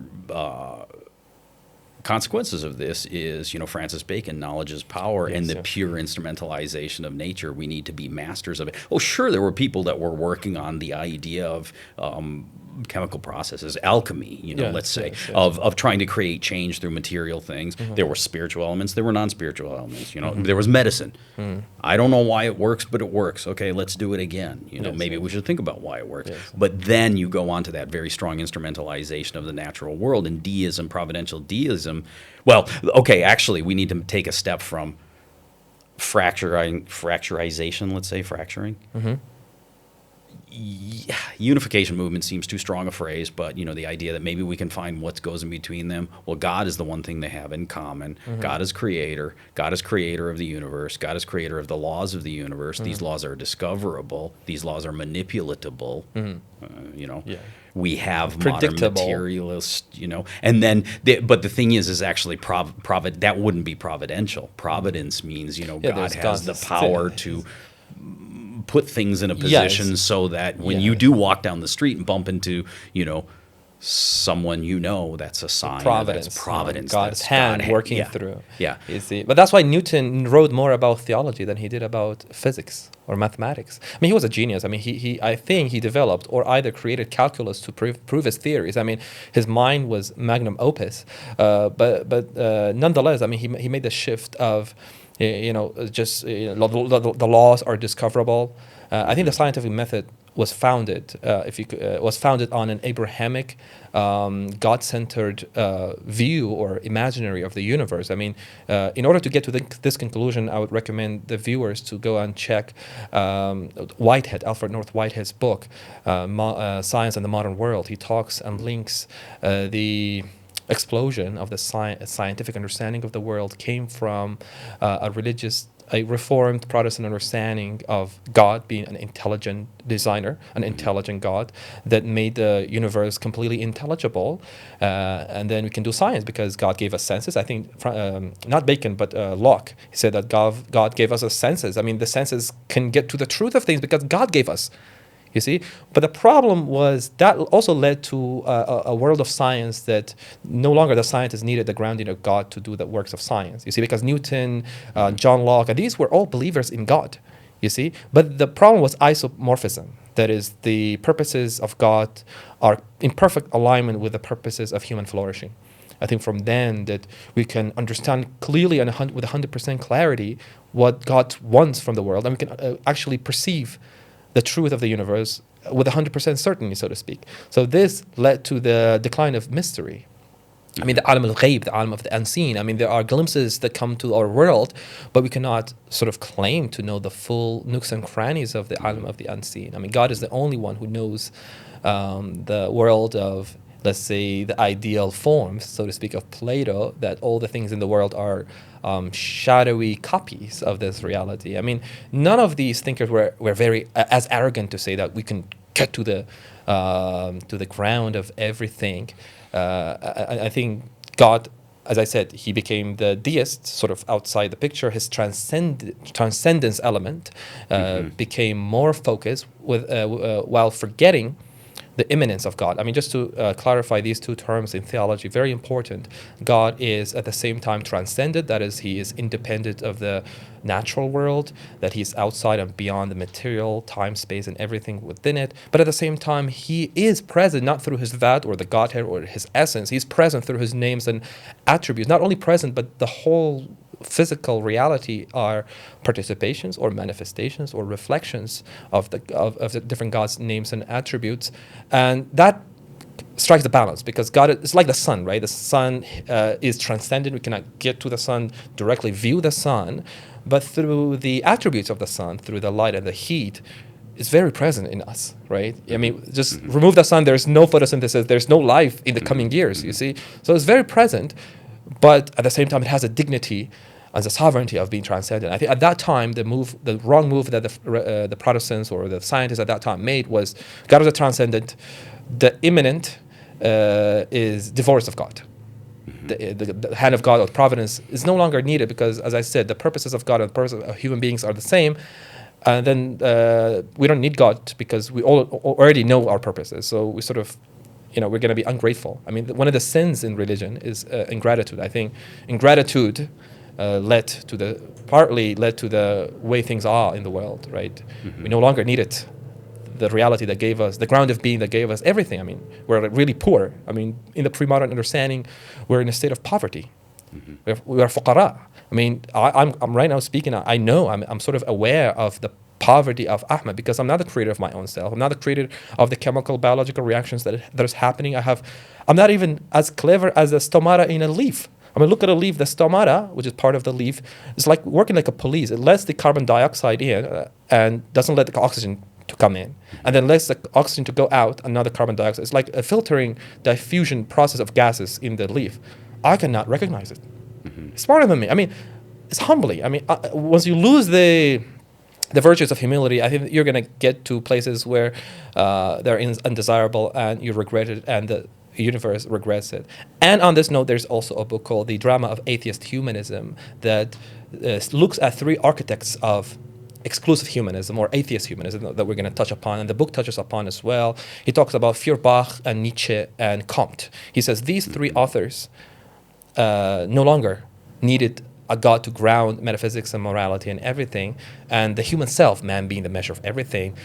consequences of this is, Francis Bacon, knowledge is power, and the pure instrumentalization of nature. We need to be masters of it. Oh, sure, there were people that were working on the idea of chemical processes, alchemy, let's say, of trying to create change through material things. There were spiritual elements, there were non-spiritual elements, there was medicine. I don't know why it works, but it works. Okay, let's do it again. Maybe we should think about why it works. But then you go on to that very strong instrumentalization of the natural world, and deism, providential deism. Well, okay, actually, we need to take a step from fracturization, let's say, fracturing. Unification movement seems too strong a phrase, but the idea that maybe we can find what goes in between them. Well, God is the one thing they have in common. God is creator. God is creator of the universe. God is creator of the laws of the universe. These laws are discoverable. These laws are manipulatable. We have modern materialists, and then, but the thing is actually that wouldn't be providential. Providence means, God has the power to put things in a position so that when you do walk down the street and bump into, someone that's a sign. That's providence. God's hand working through. Yeah. You see, but that's why Newton wrote more about theology than he did about physics or mathematics. He was a genius. I think he developed or either created calculus to prove his theories. His mind was magnum opus. But nonetheless, he made the shift of, the laws are discoverable. I think the scientific method was founded, was founded on an Abrahamic, God-centered view or imaginary of the universe. In order to get to this conclusion, I would recommend the viewers to go and check Alfred North Whitehead's book, Science and the Modern World. He talks and links the explosion of the scientific understanding of the world came from a reformed Protestant understanding of God being an intelligent designer, an intelligent God that made the universe completely intelligible. And then we can do science because God gave us senses. I think, not Bacon, but Locke, he said that God gave us a senses. The senses can get to the truth of things because God gave us. You see, but the problem was that also led to a world of science that no longer the scientists needed the grounding of God to do the works of science. You see, because Newton, John Locke, and these were all believers in God. You see, but the problem was isomorphism. That is, the purposes of God are in perfect alignment with the purposes of human flourishing. I think from then that we can understand clearly and with 100% clarity what God wants from the world, and we can actually perceive the truth of the universe with 100% certainty, so to speak. So this led to the decline of mystery. The alam al-ghayb, the alam of the unseen. There are glimpses that come to our world, but we cannot sort of claim to know the full nooks and crannies of the alam of the unseen. God is the only one who knows the world of, let's say, the ideal forms, so to speak, of Plato, that all the things in the world are shadowy copies of this reality. I mean, none of these thinkers were very as arrogant to say that we can get to the ground of everything. I think God, as I said, he became the deist, sort of outside the picture. His transcendence element became more focused with while forgetting the immanence of God. I mean, just to clarify these two terms in theology, very important. God is at the same time transcended, that is, he is independent of the natural world, that he is outside and beyond the material, time, space, and everything within it. But at the same time, he is present not through his Vat or the Godhead or his essence. He's present through his names and attributes. Not only present, but the whole physical reality are participations or manifestations or reflections of the different God's names and attributes, and that strikes the balance, because God is like the sun, right? The sun is transcendent. We cannot get to the sun, directly view the sun, but through the attributes of the sun, through the light and the heat, it's very present in us, right? I mean, just remove the sun, there's no photosynthesis, there's no life in the coming years, you see? So it's very present, but at the same time, it has a dignity as a sovereignty of being transcendent. I think at that time, the wrong move that the Protestants or the scientists at that time made was God is a transcendent, the immanent is divorced of God. The hand of God or providence is no longer needed, because, as I said, the purposes of God and the purposes of human beings are the same. And then we don't need God, because we already know our purposes. So we sort of, we're going to be ungrateful. I mean, one of the sins in religion is ingratitude. I think ingratitude partly led to the way things are in the world, right? We no longer needed the reality that gave us, the ground of being that gave us everything. I mean, we're really poor. I mean, in the pre-modern understanding, we're in a state of poverty. We are fuqara. I mean, I'm right now speaking, I know, I'm sort of aware of the poverty of Ahmed, because I'm not the creator of my own self. I'm not the creator of the chemical, biological reactions that is happening. I'm not even as clever as the stomata in a leaf. I mean, look at a leaf. The stomata, which is part of the leaf, is like working like a police. It lets the carbon dioxide in and doesn't let the oxygen to come in, and then lets the oxygen to go out, another carbon dioxide. It's like a filtering diffusion process of gases in the leaf. I cannot recognize it. It's smarter than me. I mean, it's humbling. I mean, once you lose the virtues of humility, I think you're going to get to places where they're undesirable and you regret it, and the universe regrets it. And on this note, there's also a book called The Drama of Atheist Humanism that looks at three architects of exclusive humanism or atheist humanism that we're going to touch upon, and the book touches upon as well. He talks about Feuerbach and Nietzsche and Comte. He says these three authors no longer needed a God to ground metaphysics and morality and everything, and the human self, man being the measure of everything,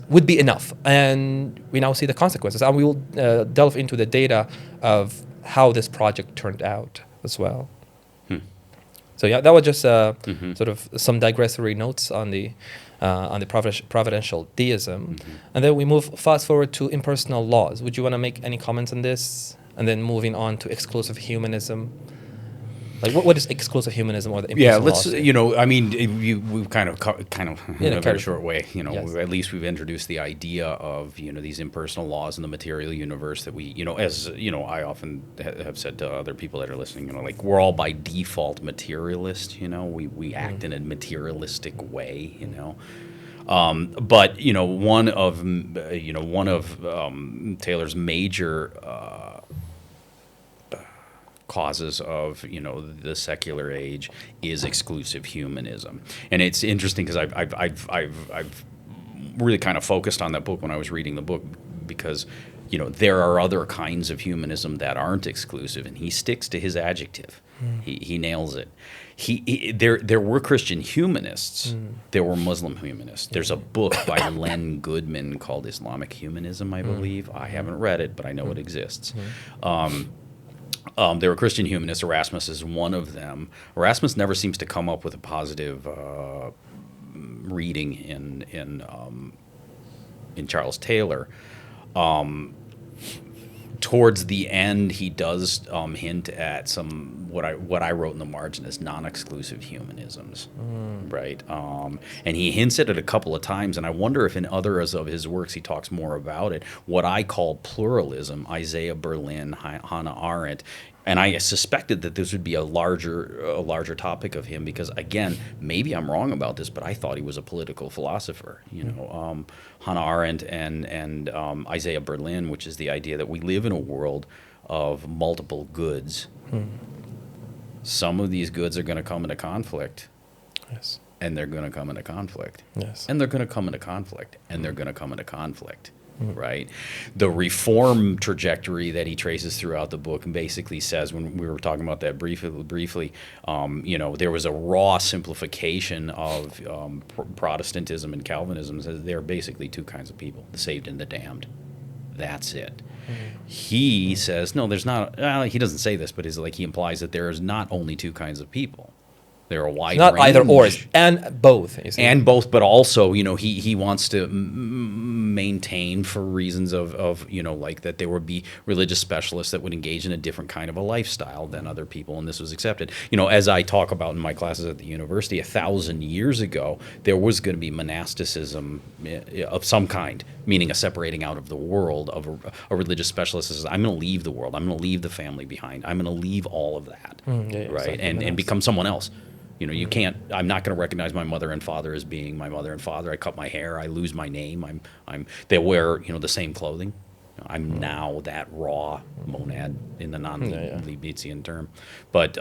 would be enough. And we now see the consequences, and we will delve into the data of how this project turned out as well. So yeah, that was just sort of some digressory notes on the providential deism, and then we move fast forward to impersonal laws. Would you want to make any comments on this, and then moving on to exclusive humanism? Like, what is exclusive humanism or the impersonal laws? I mean, we've kind of in a very short way, at least we've introduced the idea of, these impersonal laws in the material universe that we, as, I often have said to other people that are listening, like, we're all by default materialist, we act in a materialistic way, but, one of Taylor's major causes of the secular age is exclusive humanism, and it's interesting because I've really kind of focused on that book when I was reading the book, because there are other kinds of humanism that aren't exclusive, and he sticks to his adjective. He nails it. There were Christian humanists. There were Muslim humanists. There's a book by Len Goodman called Islamic Humanism, I believe. I haven't read it, but I know it exists. There were Christian humanists. Erasmus is one of them. Erasmus never seems to come up with a positive reading in Charles Taylor, towards the end, he does hint at some what I wrote in the margin as non-exclusive humanisms, right? And he hints at it a couple of times, and I wonder if in others of his works he talks more about it. What I call pluralism, Isaiah Berlin, Hannah Arendt. And I suspected that this would be a larger topic of him because, again, maybe I'm wrong about this, but I thought he was a political philosopher. Hannah Arendt and Isaiah Berlin, which is the idea that we live in a world of multiple goods. Some of these goods are going to come into conflict. Yes. And they're going to come into conflict. Yes. And they're going to come into conflict. And they're going to come into conflict. Right, the reform trajectory that he traces throughout the book basically says, when we were talking about that briefly, there was a raw simplification of Protestantism and Calvinism. There are basically two kinds of people: the saved and the damned. That's it. He says, no, there's not. He doesn't say this, but he implies that there is not only two kinds of people. There are a wide not range. Either or, and both. You see. And both, but also, he wants to maintain for reasons of that there would be religious specialists that would engage in a different kind of a lifestyle than other people, and this was accepted. As I talk about in my classes at the university, 1,000 years ago, there was going to be monasticism of some kind, meaning a separating out of the world of a religious specialist says, I'm going to leave the world, I'm going to leave the family behind, I'm going to leave all of that, right, exactly. and become someone else. You can't. I'm not going to recognize my mother and father as being my mother and father. I cut my hair. I lose my name. They wear the same clothing. I'm now that raw monad in the non-Leibnizian term. But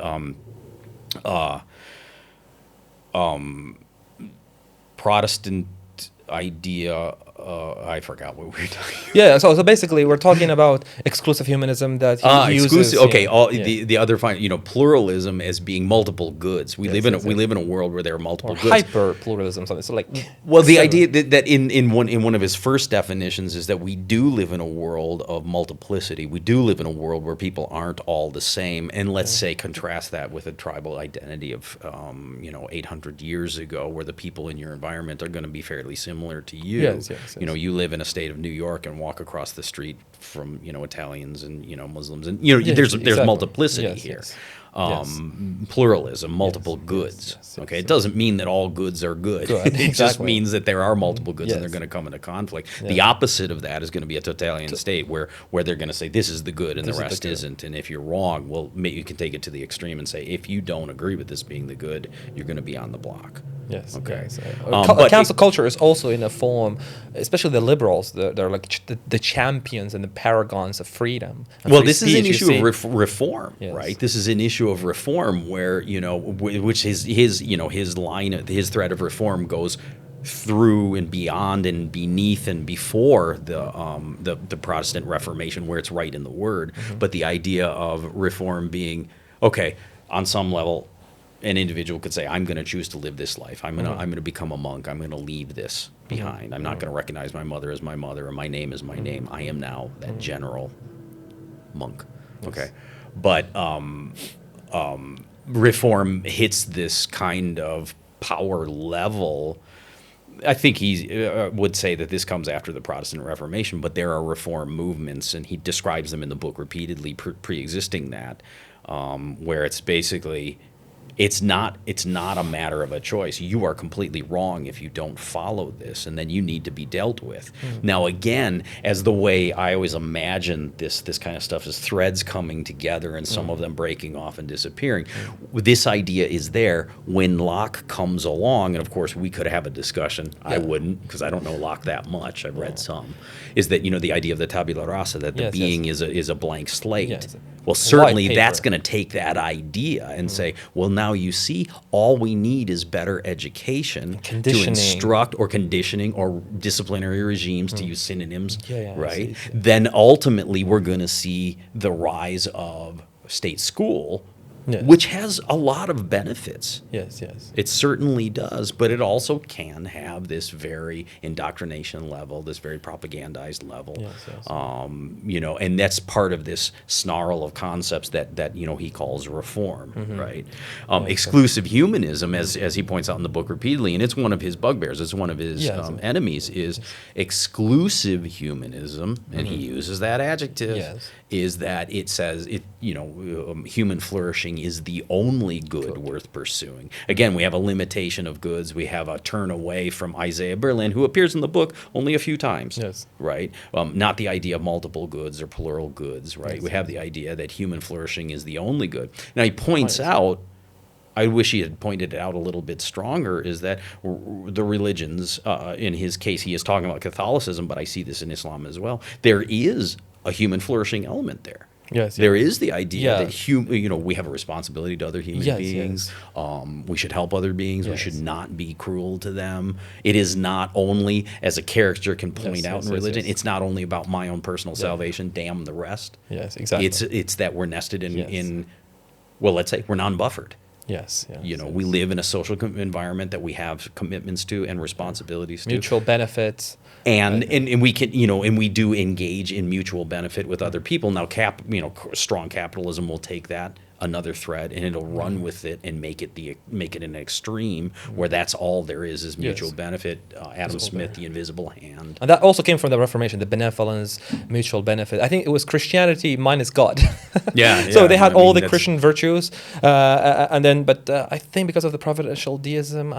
Protestant idea. I forgot what we were talking about. Yeah, so basically we're talking about exclusive humanism that he uses. Okay, the other pluralism as being multiple goods. We live in a world where there are multiple goods. Hyper pluralism, something. So the idea that in one of his first definitions is that we do live in a world of multiplicity. We do live in a world where people aren't all the same. And let's say contrast that with a tribal identity of 800 years ago, where the people in your environment are going to be fairly similar to you. Yes. You live in a state of New York and walk across the street from Italians and Muslims, and there's exactly. multiplicity here. Pluralism, multiple goods. Okay, it doesn't mean that all goods are good. It just means that there are multiple goods and they're going to come into conflict. The opposite of that is going to be a totalitarian state where they're going to say this is the good and the rest isn't. And if you're wrong, well, you can take it to the extreme and say if you don't agree with this being the good, you're going to be on the block. Yes. Okay. Yes. But cancel culture is also in a form, especially the liberals. They're like the champions and the paragons of freedom. Well, this is an issue of reform, right? This is an issue of reform where which his line, his thread of reform goes through and beyond and beneath and before the Protestant Reformation, where it's right in the word. But the idea of reform being okay on some level. An individual could say, I'm going to choose to live this life. I'm going to become a monk. I'm going to leave this behind. I'm not going to recognize my mother as my mother or my name as my name. I am now that general monk. Yes. Okay. But reform hits this kind of power level. I think he would say that this comes after the Protestant Reformation, but there are reform movements, and he describes them in the book repeatedly pre-existing that, where it's basically... It's not a matter of a choice. You are completely wrong if you don't follow this, and then you need to be dealt with. Now, again, as the way I always imagine this kind of stuff is threads coming together and some of them breaking off and disappearing. This idea is there when Locke comes along, and of course we could have a discussion. I wouldn't, because I don't know Locke that much. I've read some. Is that the idea of the tabula rasa, that the being is a blank slate. Yes. Well, certainly that's going to take that idea and say, well, now you see, all we need is better education to instruct, or conditioning, or disciplinary regimes, to use synonyms, right? Then ultimately we're going to see the rise of state school Yes. which has a lot of benefits. Yes, yes. It certainly does, but it also can have this very indoctrination level, this very propagandized level. Yes, yes. You know, and that's part of this snarl of concepts that you know he calls reform, right? Exclusive humanism, as he points out in the book repeatedly, and it's one of his bugbears, it's one of his enemies, is exclusive humanism, and he uses that adjective. Yes. Is that it says it, you know, human flourishing is the only good worth pursuing. Again, we have a limitation of goods. We have a turn away from Isaiah Berlin, who appears in the book only a few times. Yes. Right. Not the idea of multiple goods or plural goods. Right. Yes. We have the idea that human flourishing is the only good. Now he points out. I wish he had pointed it out a little bit stronger, is that the religions, in his case, he is talking about Catholicism, but I see this in Islam as well. There is a human flourishing element there. Yes, there is the idea that you know, we have a responsibility to other human beings. We should help other beings. We should not be cruel to them. It is not only, as a character can point out in religion, it's not only about my own personal salvation. Damn the rest. Yes, exactly. It's that we're nested in well, let's say we're non-buffered. Yes, yes. You know, we live in a social environment that we have commitments to and responsibilities to. Mutual benefits. And we can, you know, and we do engage in mutual benefit with other people. Now, strong capitalism will take that another thread and it'll run with it and make it an extreme where that's all there is mutual benefit. Adam Smith, the invisible hand. And that also came from the Reformation, the benevolence, mutual benefit. I think it was Christianity minus God. So they had all the Christian virtues, and then, but I think because of the providential deism,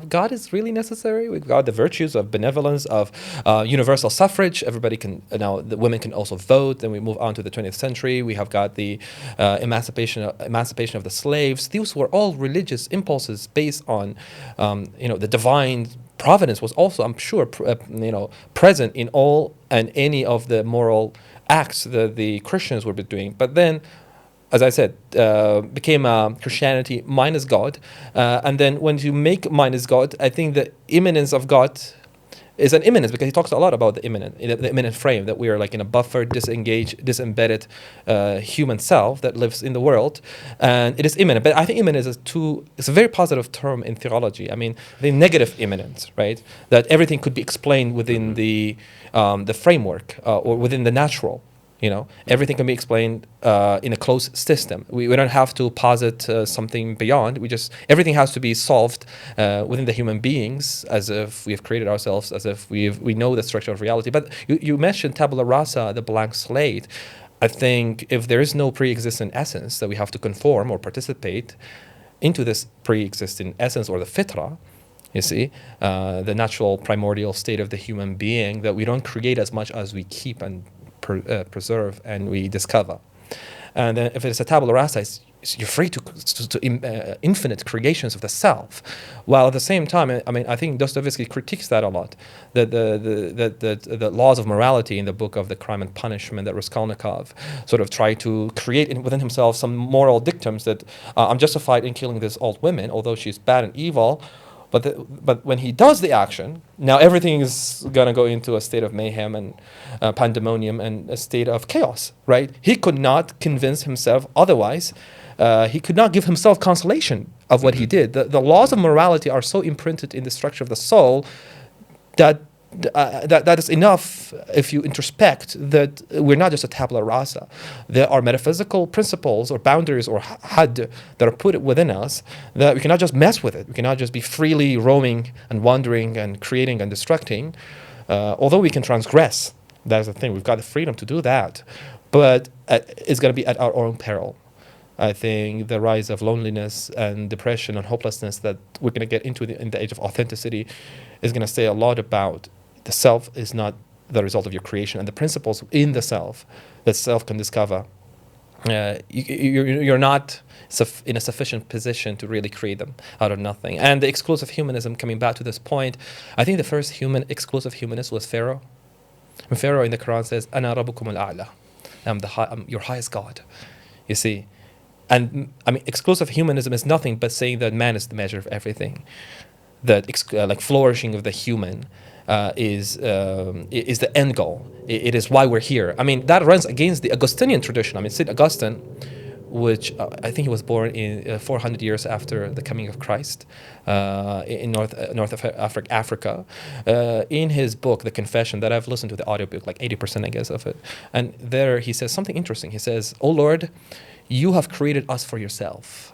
God is really necessary. We've got the virtues of benevolence, of universal suffrage. Everybody can now. The women can also vote. Then we move on to the 20th century. We have got the emancipation of the slaves. These were all religious impulses based on, you know, the divine providence was also, I'm sure, present in all and any of the moral acts that the Christians were doing. But then, as I said, became Christianity minus God. And then when you make minus God, I think the immanence of God is an immanence, because he talks a lot about the immanent frame, that we are like in a buffered, disengaged, disembedded human self that lives in the world, and it is immanent. But I think immanence it's a very positive term in theology. I mean, the negative immanence, right? That everything could be explained within the framework or within the natural. You know, everything can be explained in a closed system. We don't have to posit something beyond. Everything has to be solved within the human beings, as if we have created ourselves, as if we know the structure of reality. But you mentioned tabula rasa, the blank slate. I think if there is no pre-existing essence that we have to conform or participate into this pre-existing essence, or the fitra, you see, the natural primordial state of the human being, that we don't create as much as we keep and preserve and we discover. And then if it's a tabula rasa, you're free to infinite creations of the self, while at the same time, I mean, I think Dostoevsky critiques that a lot, that the laws of morality in the book of The Crime and Punishment, that Raskolnikov sort of tried to create within himself some moral dictums that I'm justified in killing this old woman, although she's bad and evil. But when he does the action, now everything is going to go into a state of mayhem and pandemonium and a state of chaos, right? He could not convince himself otherwise. He could not give himself consolation of what he did. The laws of morality are so imprinted in the structure of the soul that is enough, if you introspect, that we're not just a tabula rasa. There are metaphysical principles or boundaries or had that are put within us that we cannot just mess with it. We cannot just be freely roaming and wandering and creating and destructing. Although we can transgress, that's the thing. We've got the freedom to do that. But it's going to be at our own peril. I think the rise of loneliness and depression and hopelessness that we're going to get into in the age of authenticity is going to say a lot about the self is not the result of your creation, and the principles in the self that self can discover. You're not in a sufficient position to really create them out of nothing. And the exclusive humanism, coming back to this point, I think the first exclusive humanist was Pharaoh. And Pharaoh in the Quran says, "Ana rabbukum al-a'la." I'm your highest God. You see, and I mean, exclusive humanism is nothing but saying that man is the measure of everything. That like flourishing of the human is the end goal. It is why we're here. I mean, that runs against the Augustinian tradition. I mean, St. Augustine which I think he was born in 400 years after the coming of Christ in North Africa. In his book, The Confession, that I've listened to the audiobook, like 80%, I guess, of it. And there he says something interesting. He says, "O Lord, you have created us for yourself."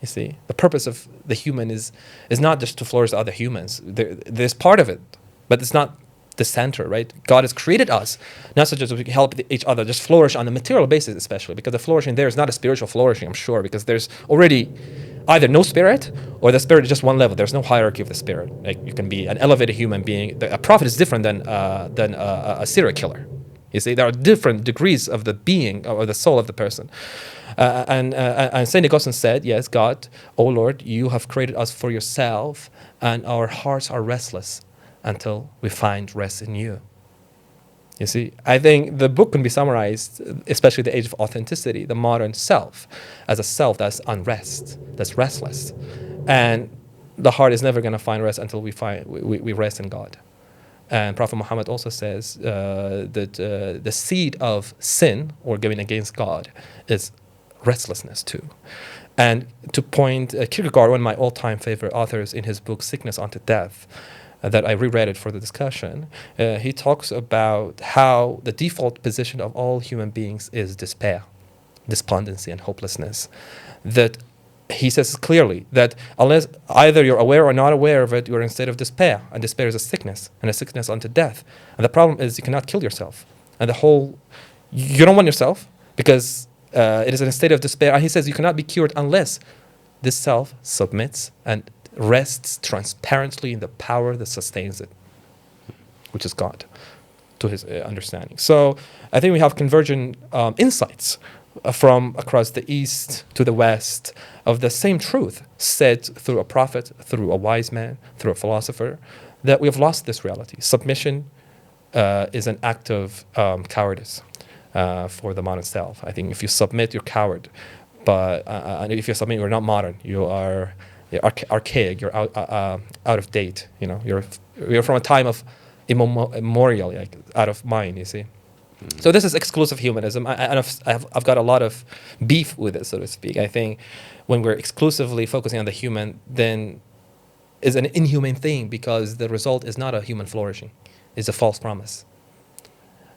You see, the purpose of the human is not just to flourish other humans. There's part of it, but it's not the center, right? God has created us, not so just we can help each other, just flourish on a material basis, especially, because the flourishing there is not a spiritual flourishing, I'm sure, because there's already either no spirit or the spirit is just one level. There's no hierarchy of the spirit. Like you can be an elevated human being. A prophet is different than a serial killer. You see, there are different degrees of the being or the soul of the person. And St. Augustine said, yes, God, O Lord, you have created us for yourself, and our hearts are restless until we find rest in you. You see, I think the book can be summarized, especially the age of authenticity, the modern self, as a self that's unrest, that's restless. And the heart is never going to find rest until we rest in God. And Prophet Muhammad also says that the seed of sin, or going against God, is restlessness too. And to point, Kierkegaard, one of my all-time favorite authors, in his book Sickness Unto Death, that I reread it for the discussion, he talks about how the default position of all human beings is despair, despondency, and hopelessness. That he says clearly that unless either you're aware or not aware of it, you're in a state of despair, and despair is a sickness, and a sickness unto death. And the problem is you cannot kill yourself. And you don't want yourself, because it is in a state of despair. And he says you cannot be cured unless this self submits and rests transparently in the power that sustains it, which is God, to his understanding. So I think we have convergent insights from across the East to the West of the same truth said through a prophet, through a wise man, through a philosopher, that we have lost this reality. Submission is an act of cowardice for the modern self. I think if you submit, you're coward. But and if you submit, you're not modern. You're archaic. You're out of date. You know, you're from a time of immemorial, like out of mind. You see. So this is exclusive humanism. I've got a lot of beef with it, so to speak. I think when we're exclusively focusing on the human, then is an inhumane thing, because the result is not a human flourishing; it's a false promise.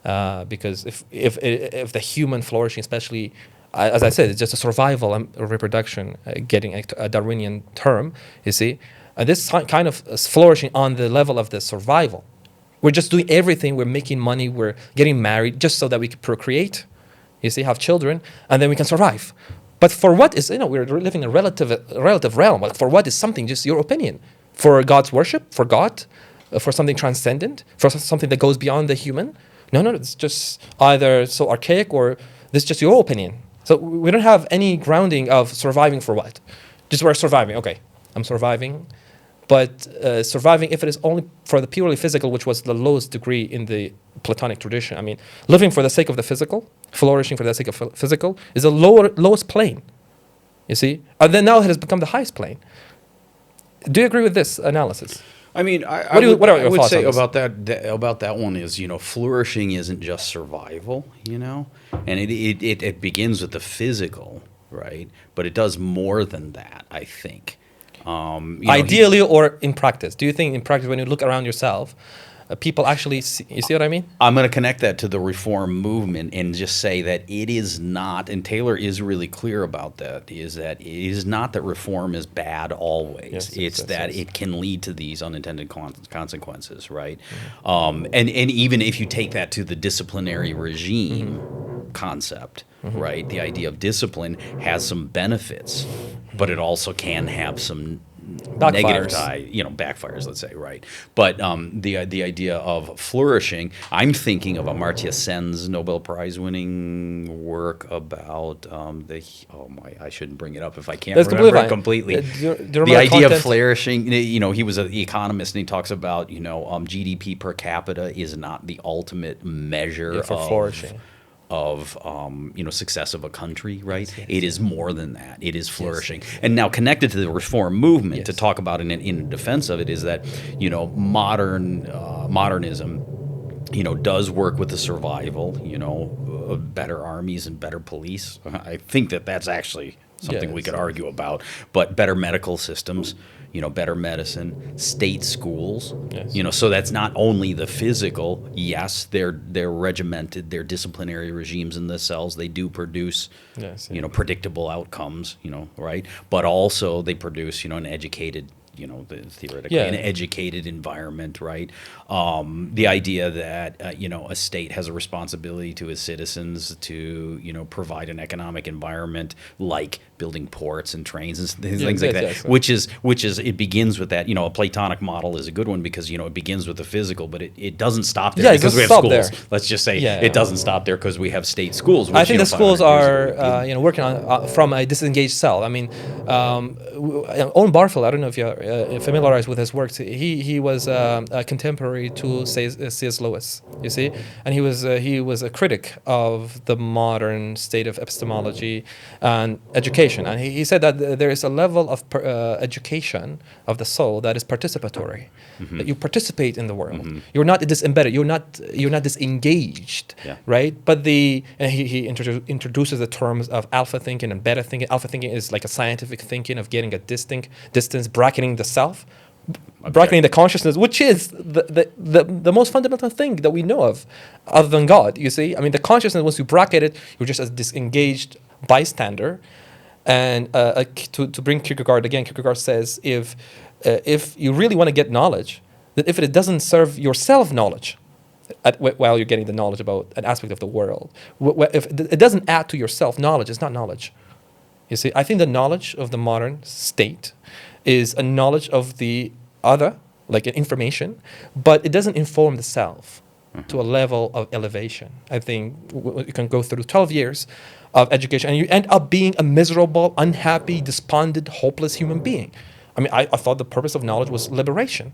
Because if the human flourishing, especially as I said, it's just a survival and reproduction, getting a Darwinian term, you see, this kind of flourishing on the level of the survival. We're just doing everything. We're making money. We're getting married just so that we can procreate, you see, have children, and then we can survive. But for what is, we're living in a relative realm. For what is something, just your opinion. For God's worship, for God, for something transcendent, for something that goes beyond the human. No, it's just either so archaic or this is just your opinion. So we don't have any grounding of surviving for what. Just we're surviving. Okay, I'm surviving. But surviving, if it is only for the purely physical, which was the lowest degree in the Platonic tradition. I mean, living for the sake of the physical, flourishing for the sake of physical, is the lowest plane, you see? And then now it has become the highest plane. Do you agree with this analysis? I mean, I would say about that one is, flourishing isn't just survival, and it begins with the physical, right? But it does more than that, I think. Ideally or in practice? Do you think in practice, when you look around yourself, people actually see, you see what I mean? I'm going to connect that to the reform movement and just say that it is not, and Taylor is really clear about that, is that it is not that reform is bad always. Yes, it's that it can lead to these unintended consequences, right? Mm-hmm. And even if you take that to the disciplinary regime concept, right? The idea of discipline has some benefits, but it also can have some negative backfires, let's say, right? But the idea of flourishing, I'm thinking of Amartya Sen's Nobel Prize winning work about I shouldn't bring it up if I can't remember it completely. The idea of flourishing, he was an economist, and he talks about, GDP per capita is not the ultimate measure for flourishing. Of success of a country, right? Yes. It is more than that. It is flourishing. Yes. And now connected to the reform movement, to talk about it in defense of it, is that modernism does work with the survival, of better armies and better police. I think that's actually something we could argue about. But better medical systems, better medicine, state schools, so that's not only the physical. Yes, they're regimented, they're disciplinary regimes in the cells. They do produce, predictable outcomes, right? But also they produce, an educated, theoretically, an educated environment, right? The idea that, a state has a responsibility to its citizens to, provide an economic environment like building ports and trains and things like that, which is, it begins with that, a Platonic model is a good one because, it begins with the physical, but it doesn't stop there because we have schools. There. Let's just say it doesn't stop there because we have state schools. Which, I think the schools are, working on from a disengaged cell. I mean, Owen Barfield, I don't know if you're familiarized with his works. He was a contemporary to C.S. Lewis, you see, and he was a critic of the modern state of epistemology and education. And he said that there is a level of education of the soul that is participatory, that you participate in the world. You're not disembedded. You're not disengaged, right? But he introduces the terms of alpha thinking and beta thinking. Alpha thinking is like a scientific thinking of getting a distinct distance, bracketing the self, bracketing the consciousness, which is the most fundamental thing that we know of, other than God. You see, I mean, the consciousness, once you bracket it, you're just a disengaged bystander. And to bring Kierkegaard again, Kierkegaard says if you really want to get knowledge, that if it doesn't serve your self-knowledge while you're getting the knowledge about an aspect of the world, if it doesn't add to your self-knowledge, it's not knowledge. You see, I think the knowledge of the modern state is a knowledge of the other, like an information, but it doesn't inform the self to a level of elevation. I think you can go through 12 years of education and you end up being a miserable, unhappy, despondent, hopeless human being. I mean, I thought the purpose of knowledge was liberation.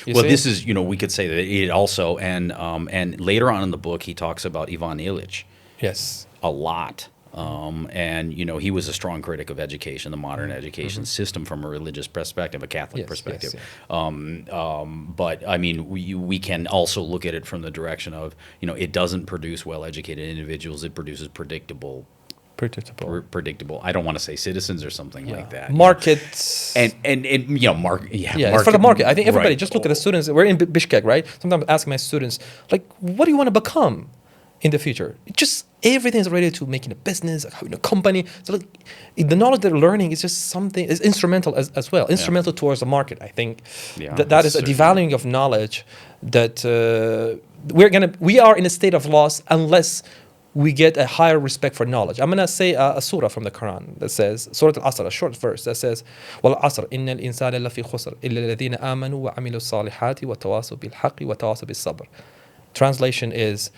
This is, we could say that it also, and later on in the book, he talks about Ivan Illich. Yes. A lot. And he was a strong critic of education, the modern education system from a religious perspective, a Catholic perspective. But I mean, we can also look at it from the direction of, it doesn't produce well-educated individuals. It produces predictable. I don't want to say citizens or something like that. Markets. And market. It's for the market. I think everybody, just look at the students. We're in Bishkek, right? Sometimes I ask my students, like, what do you want to become in the future? Just everything is related to making a business, having a company. So like, the knowledge they're learning is just something, is instrumental as well, instrumental towards the market. I think that is a devaluing of knowledge that we are in a state of loss unless we get a higher respect for knowledge. I'm going to say a surah from the Quran that says, Surah Al-Asr, a short verse that says, وَالْعَصْرِ إِنَّ الْإِنسَانَ لَفِي خُسْرٍ إِلَّا الَّذِينَ آمَنُوا وَعَمِلُوا الصَّالِحَاتِ وَتَوَاصَوْا بِالْحَقِّ وَتَوَاصَوْا بِالصَّبْرِ. Translation is,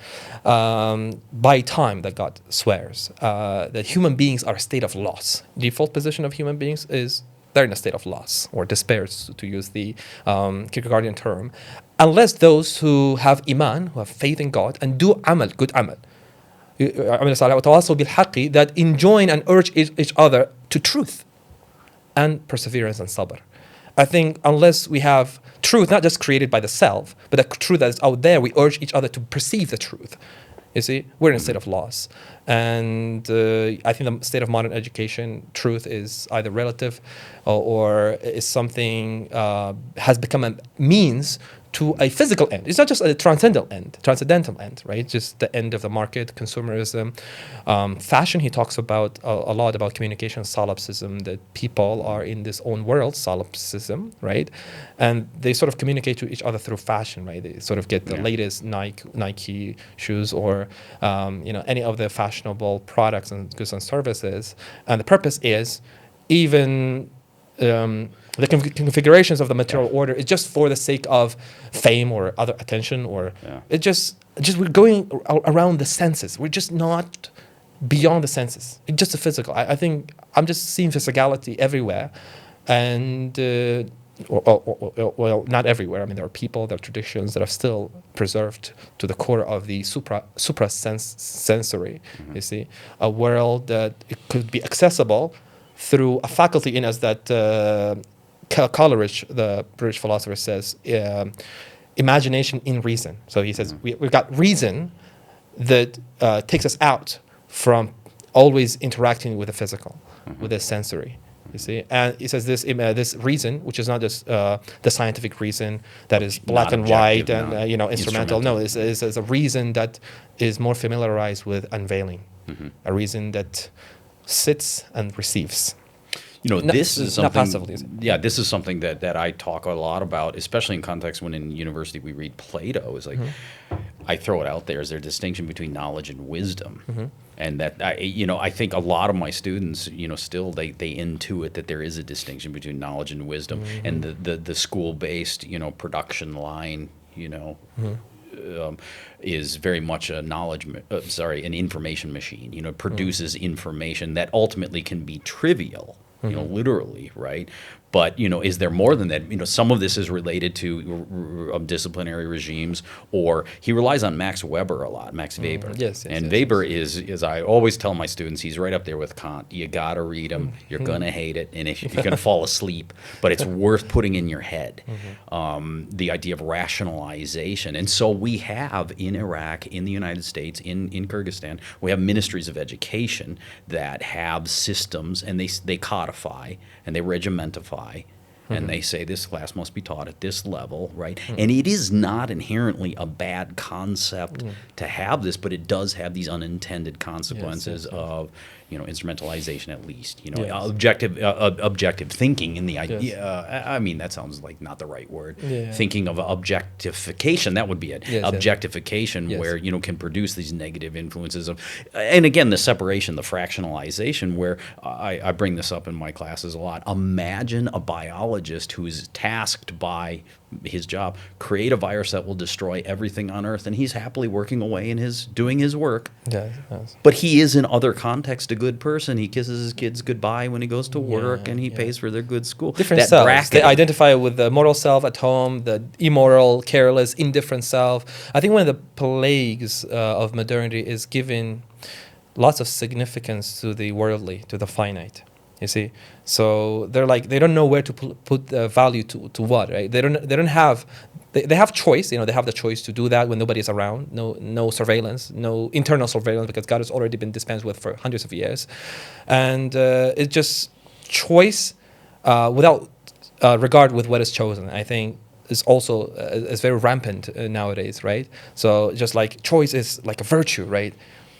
by time that God swears, that human beings are a state of loss. Default position of human beings is they're in a state of loss or despair, to use the Kierkegaardian term, unless those who have iman, who have faith in God, and do amal, good amal, that enjoin and urge each other to truth and perseverance and sabr. I think unless we have truth, not just created by the self, but the truth that is out there, we urge each other to perceive the truth. You see, we're in a state of loss. And I think the state of modern education, truth is either relative or is something, has become a means to a physical end. It's not just a transcendental end, right? Just the end of the market, consumerism. Fashion, he talks about a lot about communication, solipsism, that people are in this own world, solipsism, right? And they sort of communicate to each other through fashion, right? They sort of get the latest Nike shoes or, any of the fashionable products and goods and services. And the purpose is even the configurations of the material order is just for the sake of fame or other attention, or it just we're going around the senses. We're just not beyond the senses. It's just a physical. I think I'm just seeing physicality everywhere, and well, not everywhere. I mean, there are people, there are traditions that are still preserved to the core of the supra sensory. You see, a world that it could be accessible through a faculty in us that Coleridge, the British philosopher, says imagination in reason. So he says we've got reason that takes us out from always interacting with the physical, with the sensory. You see, and he says this reason, which is not just the scientific reason that is black and white and instrumental. No, it's a reason that is more familiarized with unveiling, a reason that sits and receives. This is something. Not passively. Yeah, this is something that I talk a lot about, especially in context when in university we read Plato. Is like I throw it out there. Is there a distinction between knowledge and wisdom? And that I think a lot of my students, still they intuit that there is a distinction between knowledge and wisdom, and the school-based, production line, is very much a an information machine. It produces information that ultimately can be trivial, literally, right? But, is there more than that? Some of this is related to disciplinary regimes, or he relies on Max Weber a lot, Max Weber. Yes, Weber is, as I always tell my students, he's right up there with Kant. You got to read him. You're going to hate it, and you're going to fall asleep, but it's worth putting in your head. The idea of rationalization. And so we have in Iraq, in the United States, in Kyrgyzstan, we have ministries of education that have systems, and they codify and they regimentify. And they say this class must be taught at this level, right? And it is not inherently a bad concept to have this, but it does have these unintended consequences of, instrumentalization at least. Objective thinking in the idea. I mean, that sounds like not the right word. Thinking of objectification, that would be it. Objectification, where can produce these negative influences of, and again, the separation, the fractionalization, where I bring this up in my classes a lot. Imagine a biologist who is tasked by his job, create a virus that will destroy everything on Earth, and he's happily working away and doing his work. But he is in other contexts a good person. He kisses his kids goodbye when he goes to work, and he pays for their good school. Different selves. They identify with the moral self at home, the immoral, careless, indifferent self. I think one of the plagues of modernity is giving lots of significance to the worldly, to the finite. You see, so they don't know where to put the value to what, right? They have choice. They have the choice to do that when nobody is around. No surveillance, no internal surveillance, because God has already been dispensed with for hundreds of years, and it's just choice without regard with what is chosen. I think is also is very rampant nowadays, right? So just like choice is like a virtue, right?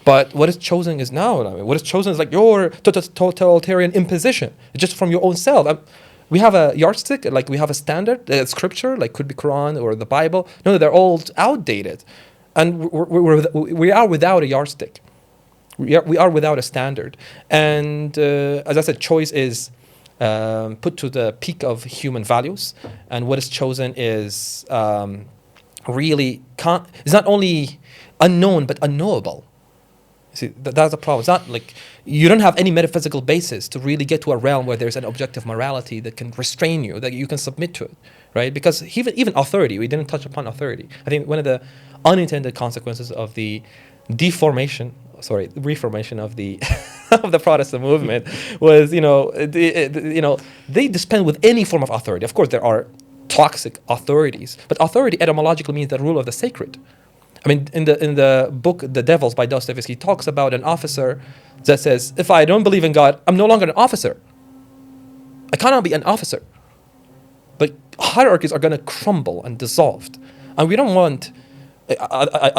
But what is chosen is now. What is chosen is like your totalitarian imposition, just from your own self. We have a yardstick, like we have a standard, scripture, like could be Quran or the Bible. No, they're all outdated, and we are without a yardstick. We are without a standard, and as I said, choice is put to the peak of human values, and what is chosen is really it's not only unknown but unknowable. See, that's the problem. It's not like you don't have any metaphysical basis to really get to a realm where there's an objective morality that can restrain you, that you can submit to it, right? Because even authority, we didn't touch upon authority. I think one of the unintended consequences of the reformation of the of the Protestant movement was, they dispense with any form of authority. Of course, there are toxic authorities, but authority etymologically means the rule of the sacred. I mean, in the book *The Devils* by Dostoevsky, he talks about an officer that says, "If I don't believe in God, I'm no longer an officer. I cannot be an officer." But hierarchies are going to crumble and dissolve, and we don't want,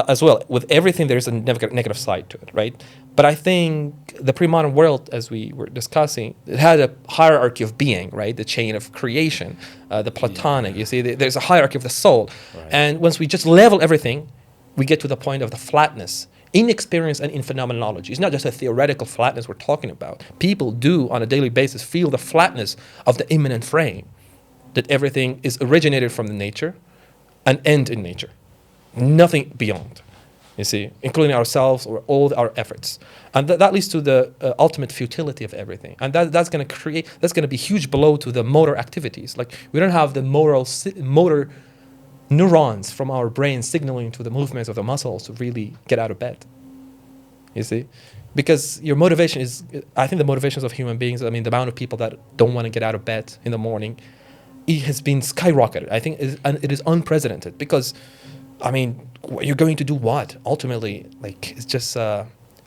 as well, with everything there is a negative side to it, right? But I think the pre-modern world, as we were discussing, it had a hierarchy of being, right? The chain of creation, the Platonic. You see, there's a hierarchy of the soul, and once we just level everything, we get to the point of the flatness in experience and in phenomenology. It's not just a theoretical flatness we're talking about. People do, on a daily basis, feel the flatness of the immanent frame, that everything is originated from the nature and end in nature. Nothing beyond, you see, including ourselves or all our efforts. And that leads to the ultimate futility of everything. And that's going to be a huge blow to the motor activities. Like, we don't have the motor neurons from our brain signaling to the movements of the muscles to really get out of bed, you see? Because your motivation is, I think the motivations of human beings, I mean, the amount of people that don't want to get out of bed in the morning, it has been skyrocketed. I think it is unprecedented because, I mean, you're going to do what? Ultimately, like, it's just,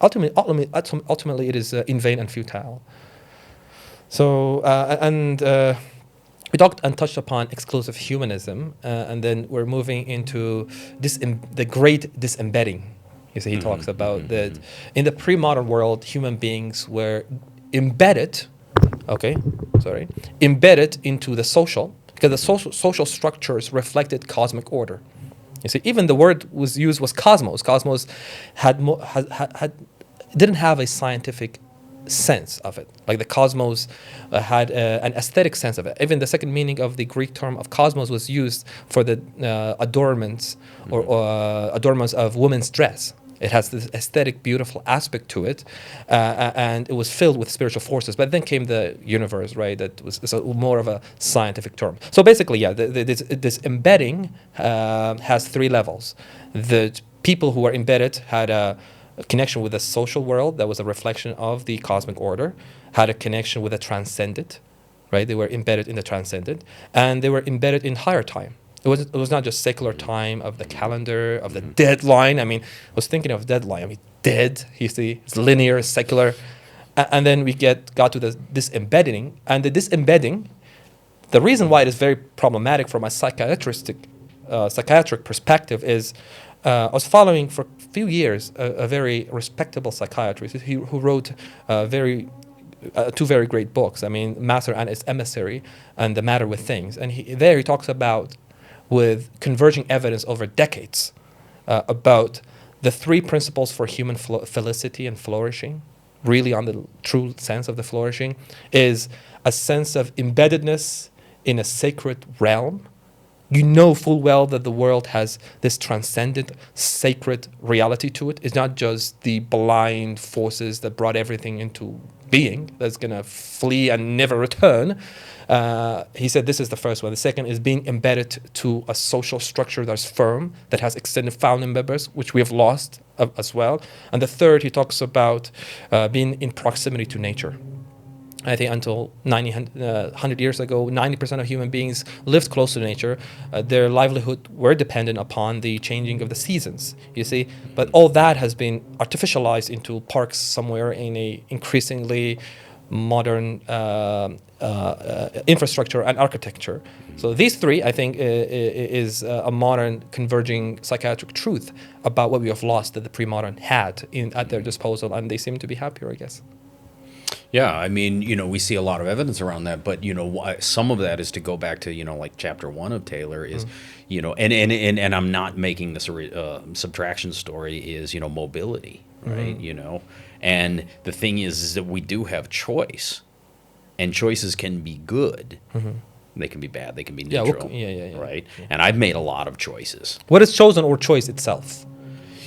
ultimately it is in vain and futile. So, we talked and touched upon exclusive humanism, and then we're moving into the great disembedding. You see, he talks about that in the pre-modern world, human beings were embedded into the social, because the social structures reflected cosmic order. You see, even the word was used was cosmos. Cosmos didn't have a scientific sense of it. Like the cosmos had an aesthetic sense of it. Even the second meaning of the Greek term of cosmos was used for the adornments or adornments of women's dress. It has this aesthetic, beautiful aspect to it, and it was filled with spiritual forces. But then came the universe, right? That was more of a scientific term. So basically, yeah, this embedding has three levels. The people who were embedded had a connection with the social world that was a reflection of the cosmic order, had a connection with the transcendent, right? They were embedded in the transcendent, and they were embedded in higher time. It was not just secular time of the calendar, of the deadline. I mean, I was thinking of deadline. I mean, dead, you see, it's linear, secular. And then we got to this embedding. And the disembedding, the reason why it is very problematic from a psychiatric perspective is I was following for a few years a very respectable psychiatrist who wrote two very great books. I mean, Master and Its Emissary and The Matter with Things. And he talks about, with converging evidence over decades, about the three principles for human felicity and flourishing, really on the true sense of the flourishing, is a sense of embeddedness in a sacred realm. You know full well that the world has this transcendent, sacred reality to it. It's not just the blind forces that brought everything into being that's going to flee and never return. He said this is the first one. The second is being embedded to a social structure that's firm, that has extended family members, which we have lost as well. And the third, he talks about being in proximity to nature. I think until 100 years ago, 90% of human beings lived close to nature. Their livelihood were dependent upon the changing of the seasons, you see. But all that has been artificialized into parks somewhere in a increasingly modern infrastructure and architecture. So these three, I think, is a modern converging psychiatric truth about what we have lost that the pre-modern had at their disposal, and they seem to be happier, I guess. Yeah, I mean, we see a lot of evidence around that, but some of that is to go back to like chapter 1 of Taylor is, and I'm not making this a subtraction story, is mobility, right? And the thing is that we do have choice, and choices can be good. They can be bad. They can be neutral. Right? Yeah. And I've made a lot of choices. What is chosen or choice itself?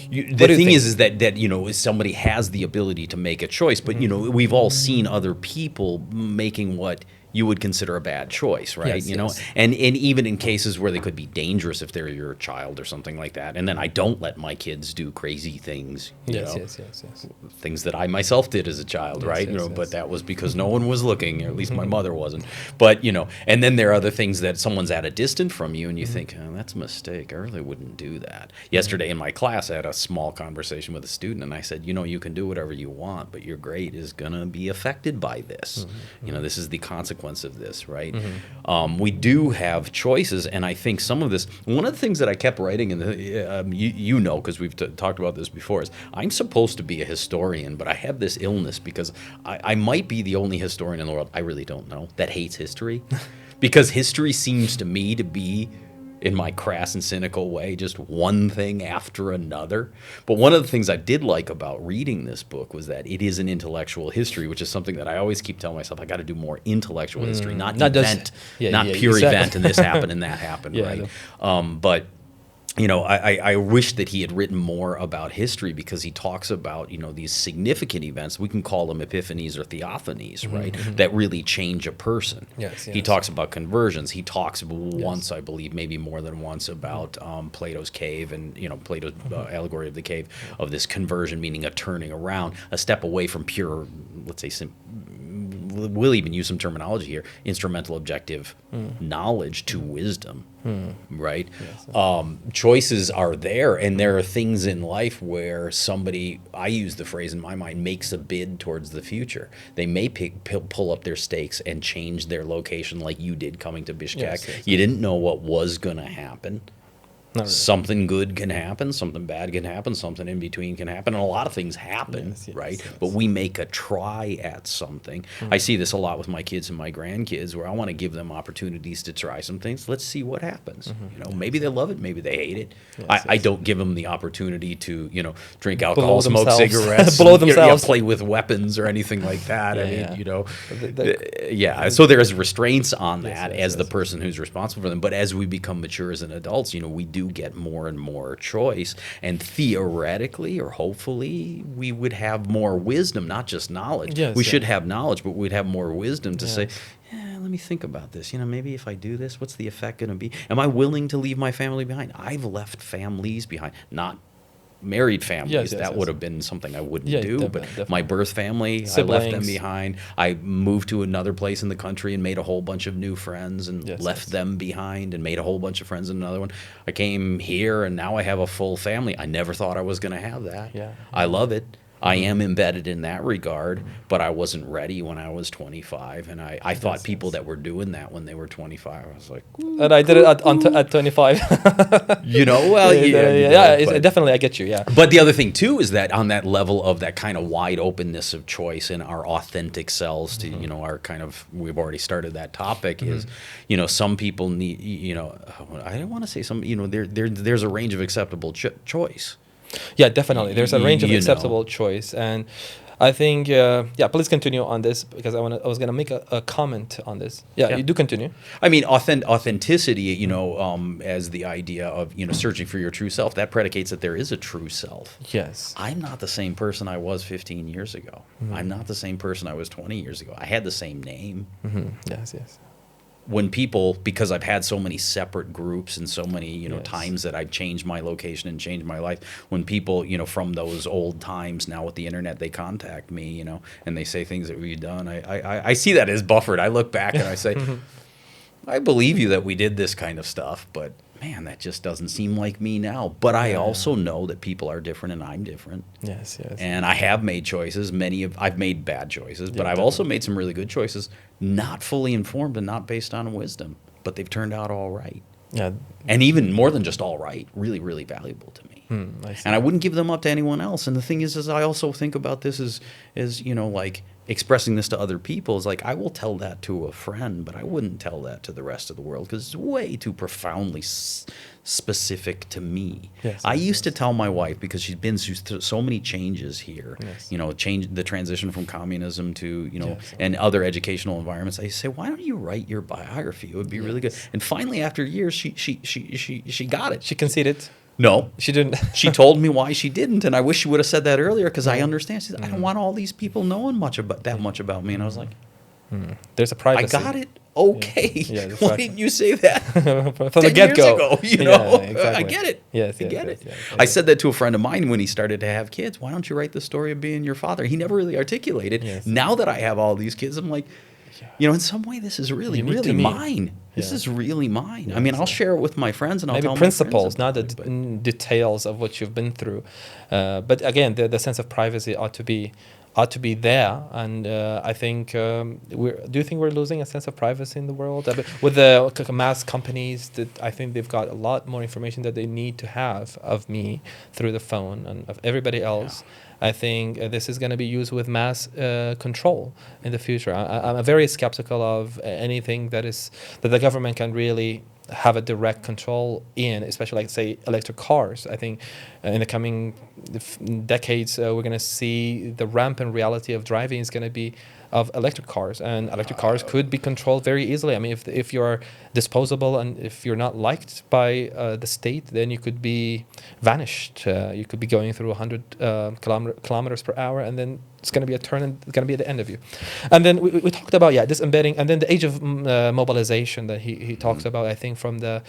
The thing is that somebody has the ability to make a choice, but we've all seen other people making what you would consider a bad choice, right? Yes. And even in cases where they could be dangerous if they're your child or something like that. And then I don't let my kids do crazy things, Yes. things that I myself did as a child, right? But that was because no one was looking, or at least my mother wasn't. But and then there are other things that someone's at a distance from you, and you think, oh, that's a mistake. I really wouldn't do that. Yesterday in my class, I had a small conversation with a student, and I said, you can do whatever you want, but your grade is gonna be affected by this. This is the consequence of this, right? We do have choices, and I think some of this, one of the things that I kept writing in the, because we've talked about this before, is I'm supposed to be a historian, but I have this illness because I might be the only historian in the world, I really don't know, that hates history. Because history seems to me to be, in my crass and cynical way, just one thing after another. But one of the things I did like about reading this book was that it is an intellectual history, which is something that I always keep telling myself, I got to do more intellectual history, not event, pure event, and this happened and that happened, right? But I wish that he had written more about history, because he talks about, these significant events. We can call them epiphanies or theophanies, right? That really change a person. He talks about conversions. He talks once, I believe, maybe more than once, about Plato's cave and, Plato's allegory of the cave, of this conversion, meaning a turning around, a step away from pure, let's say, we'll even use some terminology here, instrumental objective knowledge to wisdom, right? Yes. Choices are there, and there are things in life where somebody, I use the phrase in my mind, makes a bid towards the future. They may pull up their stakes and change their location like you did coming to Bishkek. Yes. You didn't know what was going to happen. Really. Something good can happen, something bad can happen, something in between can happen, and a lot of things happen, right? Yes. But we make a try at something. I see this a lot with my kids and my grandkids, where I want to give them opportunities to try some things. Let's see what happens. You know, maybe they love it, maybe they hate it. I don't give them the opportunity to, you know, drink alcohol, smoke cigarettes, blow themselves, play with weapons or anything like that. I mean, you know, so there's restraints on that as the person who's responsible for them. But as we become mature as an adults, you know, we do get more and more choice, and theoretically or hopefully we would have more wisdom, not just knowledge. We should have knowledge, but we'd have more wisdom to say, let me think about this. You know, maybe if I do this, what's the effect going to be? Am I willing to leave my family behind? I've left families behind, not married families. That would have been something I wouldn't do, but my birth family, siblings. I left them behind. I moved to another place in the country and made a whole bunch of new friends and left them behind and made a whole bunch of friends in another one. I came here and now I have a full family. I never thought I was going to have that. I love it. I am embedded in that regard, but I wasn't ready when I was 25, and I thought people that were doing that when they were 25, I was like, and I did it at 25. You know, well, definitely, I get you, But the other thing too is that on that level of that kind of wide openness of choice in our authentic selves to, you know, our kind of, we've already started that topic is, you know, some people need, you know, I don't want to say some, you know, there's a range of acceptable choice. Yeah, definitely. There's a range of acceptable choice, and I think please continue on this, because I was gonna make a comment on this. You do continue. I mean, authenticity, you know, as the idea of, you know, searching for your true self, that predicates that there is a true self. Yes. I'm not the same person I was 15 years ago. I'm not the same person I was 20 years ago. I had the same name. Yes. When people, because I've had so many separate groups and so many, you know, times that I've changed my location and changed my life, when people, you know, from those old times now with the internet, they contact me, you know, and they say things that we've done, I see that as buffered. I look back and I say, I believe you that we did this kind of stuff, but man, that just doesn't seem like me now. But I also know that people are different and I'm different. Yes. And I have made choices. I've made bad choices, but I've also made some really good choices, not fully informed and not based on wisdom, but they've turned out all right. Yeah. And even more than just all right, really, really valuable to me. And I wouldn't give them up to anyone else. And the thing is I also think about this as you know, like, expressing this to other people is like, I will tell that to a friend, but I wouldn't tell that to the rest of the world because it's way too profoundly specific to me. I used to tell my wife, because she's been through so many changes here, you know, the transition from communism to, you know, and other educational environments. I say, why don't you write your biography? It would be really good. And finally, after years, she got it. She conceded. No, she didn't. She told me why she didn't, and I wish she would have said that earlier, because I understand. She said, I don't want all these people knowing much about me. And I was like, there's a privacy. I got it. Okay. Why didn't you say that from the get-go? You know, I get it. I get it. I said that to a friend of mine when he started to have kids. Why don't you write the story of being your father? He never really articulated. Now that I have all these kids, I'm like, you know, in some way, this is really mine. This is really mine. I mean, I'll share it with my friends, and I'll tell principles, my not the details of what you've been through. But again, the sense of privacy ought to be there. And I think, do you think we're losing a sense of privacy in the world? With the mass companies, that I think they've got a lot more information that they need to have of me through the phone and of everybody else. I think this is going to be used with mass control in the future. I'm very skeptical of anything that the government can really have a direct control in, especially like, say, electric cars. I think in the coming decades, we're going to see the rampant reality of driving is going to be of electric cars, and electric cars could be controlled very easily. I mean, if you're disposable and if you're not liked by the state, then you could be vanished. You could be going through 100 kilometers per hour, and then it's going to be a turn, and it's going to be at the end of you. And then we talked about this embedding, and then the age of mobilization that he talks about. I think from the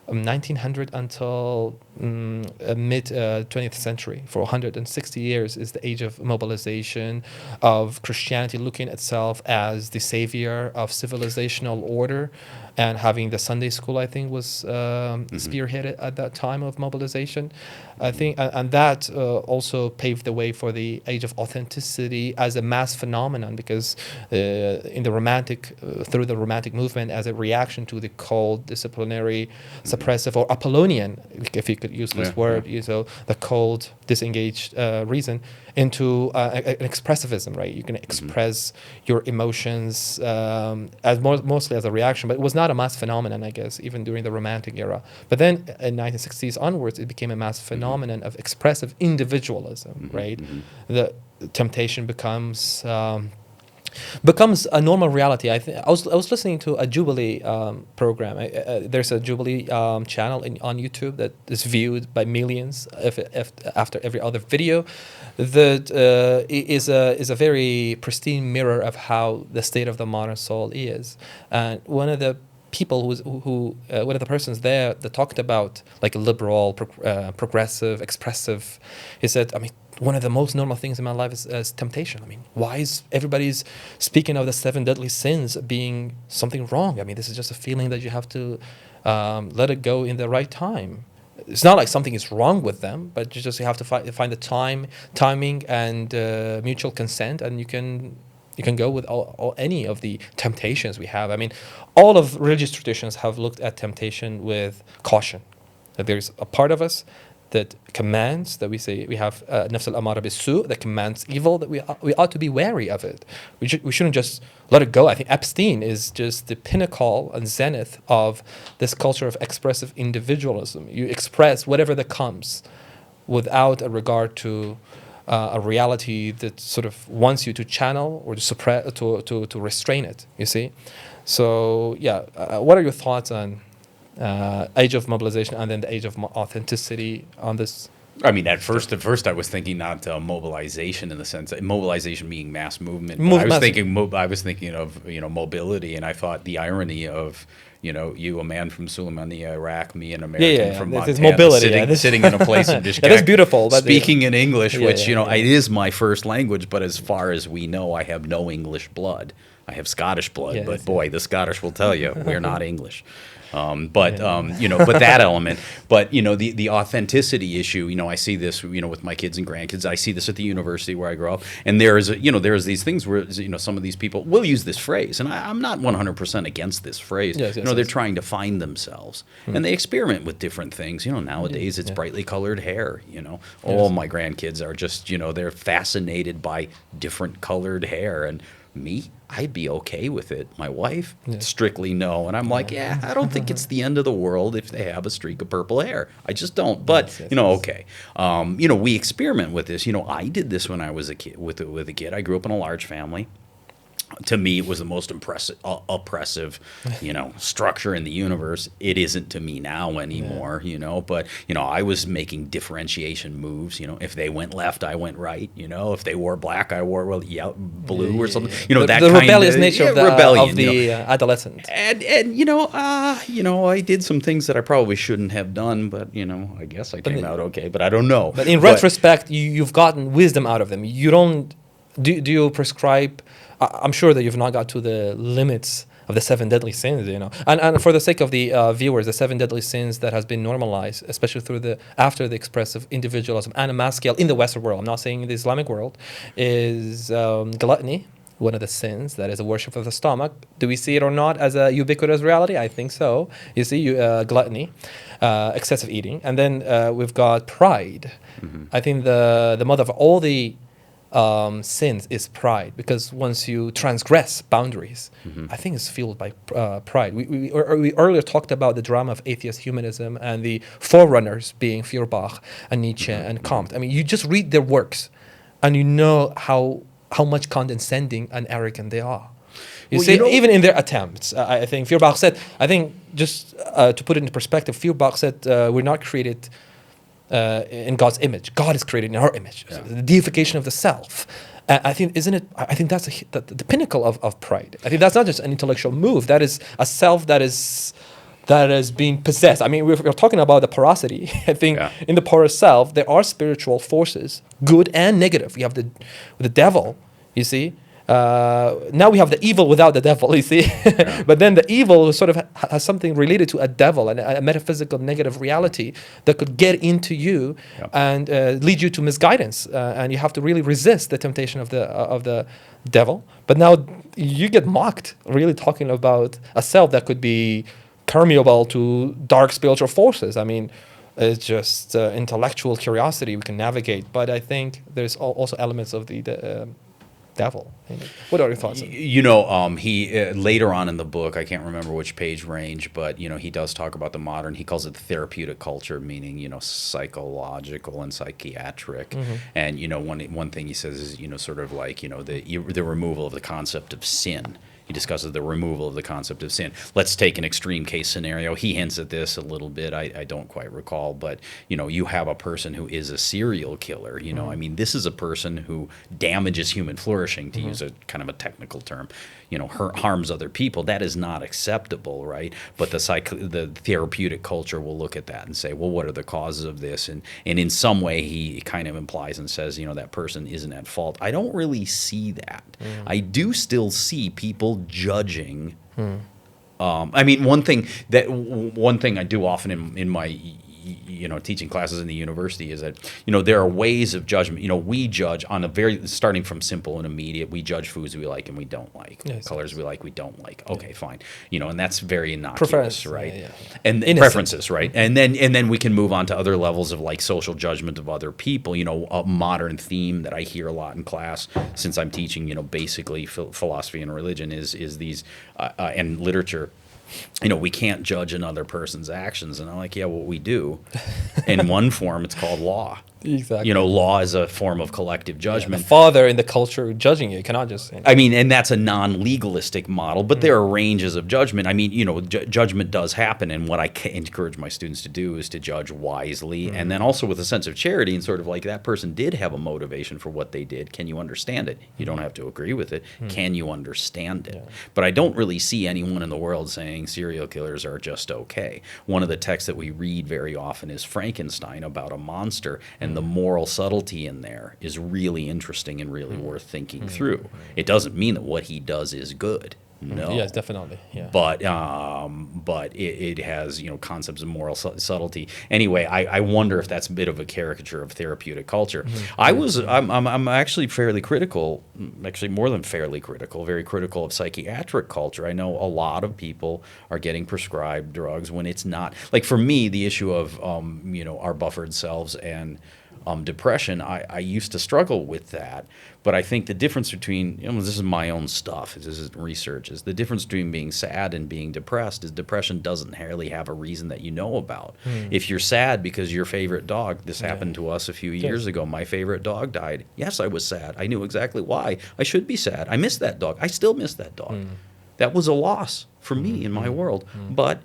1900 until mid 20th century, for 160 years, is the age of mobilization, of Christianity looking at itself as the savior of civilizational order, and having the Sunday school, I think, was spearheaded at that time of mobilization. I think, and that also paved the way for the age of authenticity as a mass phenomenon, because in the romantic, through the romantic movement, as a reaction to the cold, disciplinary, suppressive, or Apollonian, if you could use this word, you know, the cold, disengaged reason, into an expressivism, right? You can express your emotions as mostly as a reaction, but it was not a mass phenomenon, I guess, even during the Romantic era. But then in 1960s onwards, it became a mass phenomenon of expressive individualism, right? The temptation becomes a normal reality. I was listening to a Jubilee program. There's a Jubilee channel on YouTube that is viewed by millions if after every other video. That is a very pristine mirror of how the state of the modern soul is. And one of the people who one of the persons there that talked about like liberal, progressive, expressive, he said, I mean, one of the most normal things in my life is temptation. I mean, why is everybody's speaking of the 7 deadly sins being something wrong? I mean, this is just a feeling that you have to let it go in the right time. It's not like something is wrong with them, but you have to find the timing, and mutual consent, and you can go with any of the temptations we have. I mean, all of religious traditions have looked at temptation with caution. That there's a part of us that commands, that we say we have nafs al-amara bis-su, that commands evil, that we ought to be wary of it. We shouldn't just let it go. I think Epstein is just the pinnacle and zenith of this culture of expressive individualism. You express whatever that comes without a regard to a reality that sort of wants you to channel or to suppress, to restrain it, you see? So, yeah, what are your thoughts on age of mobilization and then the age of authenticity on this? I mean, at first I was thinking not mobilization in the sense that mobilization being mass movement. I was thinking of mobility, and I thought the irony of you, a man from Suleimania, Iraq, me, an American from Montana, mobility, sitting in a place and just that's beautiful. Speaking in English, which it is my first language, but as far as we know, I have no English blood. I have Scottish blood, but boy, the Scottish will tell you we're not English. But that element, but the authenticity issue, I see this, with my kids and grandkids. I see this at the university where I grew up, and there's these things where some of these people will use this phrase, and I'm not 100% against this phrase. They're trying to find themselves, and they experiment with different things. Nowadays it's brightly colored hair. All my grandkids are just they're fascinated by different colored hair, and me, I'd be okay with it. My wife, strictly no. And I'm like, I don't think it's the end of the world if they have a streak of purple hair. I just don't. But, okay. We experiment with this. I did this when I was a kid, with a kid. I grew up in a large family. To me, it was the most oppressive, structure in the universe. It isn't to me now anymore, But I was making differentiation moves. If they went left, I went right. If they wore black, I wore blue or something. That the rebellious nature of the adolescent. And I did some things that I probably shouldn't have done, but I guess I came out okay. But I don't know. But in retrospect, you've gotten wisdom out of them. You don't. Do you prescribe? I'm sure that you've not got to the limits of the 7 deadly sins, And for the sake of the viewers, the 7 deadly sins that has been normalized, especially after the expressive individualism and a mass scale in the Western world, I'm not saying in the Islamic world, is gluttony, one of the sins, that is a worship of the stomach. Do we see it or not as a ubiquitous reality? I think so. You see, gluttony, excessive eating. And then we've got pride. I think the mother of all the sins is pride, because once you transgress boundaries, I think it's fueled by pride. We earlier talked about the drama of atheist humanism and the forerunners being Feuerbach and Nietzsche and Comte. I mean, you just read their works and you know how much condescending and arrogant they are. You see, even in their attempts, I think Feuerbach said, just to put it into perspective, Feuerbach said, we're not created in God's image. God is created in our image. So the deification of the self. I think that's the pinnacle of pride. I think that's not just an intellectual move. That is a self that is that is being possessed. I mean, we're talking about the porosity. I think in the porous self, there are spiritual forces, good and negative. You have the devil, you see. Now we have the evil without the devil, you see. But then the evil sort of has something related to a devil and a metaphysical negative reality that could get into you and lead you to misguidance. And you have to really resist the temptation of the devil. But now you get mocked, really talking about a self that could be permeable to dark spiritual forces. I mean, it's just intellectual curiosity we can navigate. But I think there's also elements of the devil. What are your thoughts? You know, he later on in the book, I can't remember which page range, but you know, he does talk about the modern. He calls it the therapeutic culture, meaning psychological and psychiatric. And you know, one thing he says is sort of like the removal of the concept of sin. He discusses the removal of the concept of sin. Let's take an extreme case scenario. He hints at this a little bit. I don't quite recall, but you have a person who is a serial killer. I mean, this is a person who damages human flourishing, to use a kind of a technical term. Harms other people. That is not acceptable, right? But the therapeutic culture will look at that and say, well, what are the causes of this? And in some way, he kind of implies and says, that person isn't at fault. I don't really see that. I do still see people judging. I mean, one thing I do often in my teaching classes in the university is that there are ways of judgment. We judge on starting from simple and immediate. We judge foods we like and we don't like, colors we like, we don't like. Okay, fine. And that's very innocuous, right? And preferences, right? And then we can move on to other levels of like social judgment of other people. A modern theme that I hear a lot in class since I'm teaching, basically philosophy and religion is these and literature. We can't judge another person's actions. And I'm like, yeah, well, we do. In one form, it's called law. Exactly. Law is a form of collective judgment. The father in the culture judging you cannot just. I mean, and that's a non-legalistic model, but there are ranges of judgment. I mean, judgment does happen, and what I encourage my students to do is to judge wisely, and then also with a sense of charity, and sort of like that person did have a motivation for what they did. Can you understand it? You don't have to agree with it. Can you understand it? But I don't really see anyone in the world saying serial killers are just okay. One of the texts that we read very often is Frankenstein, about a monster, and the moral subtlety in there is really interesting and really worth thinking through. It doesn't mean that what he does is good. No. Yes, definitely. Yeah. But it has concepts of moral subtlety. Anyway, I wonder if that's a bit of a caricature of therapeutic culture. I'm actually fairly critical, actually more than fairly critical, very critical of psychiatric culture. I know a lot of people are getting prescribed drugs when it's not. Like for me, the issue of our buffered selves and depression, I used to struggle with that. But I think the difference between, this is my own stuff, this is research, is the difference between being sad and being depressed is depression doesn't really have a reason that you know about. If you're sad because your favorite dog, this happened to us a few years ago, my favorite dog died. Yes, I was sad. I knew exactly why. I should be sad. I miss that dog. I still miss that dog. That was a loss for me in my world. But,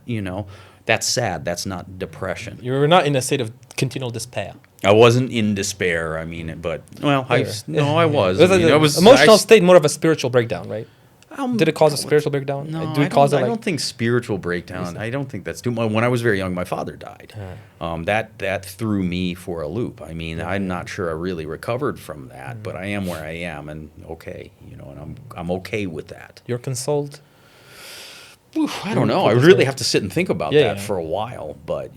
that's sad. That's not depression. You were not in a state of continual despair. I wasn't in despair. I mean, but I was. It was emotional state, more of a spiritual breakdown, right? Did it cause a spiritual breakdown? No, I don't think spiritual breakdown. I don't think that's too much. When I was very young, my father died. That threw me for a loop. I mean, I'm not sure I really recovered from that, but I am where I am, and okay, and I'm okay with that. You're consoled. I don't know. I really have to sit and think about that for a while, but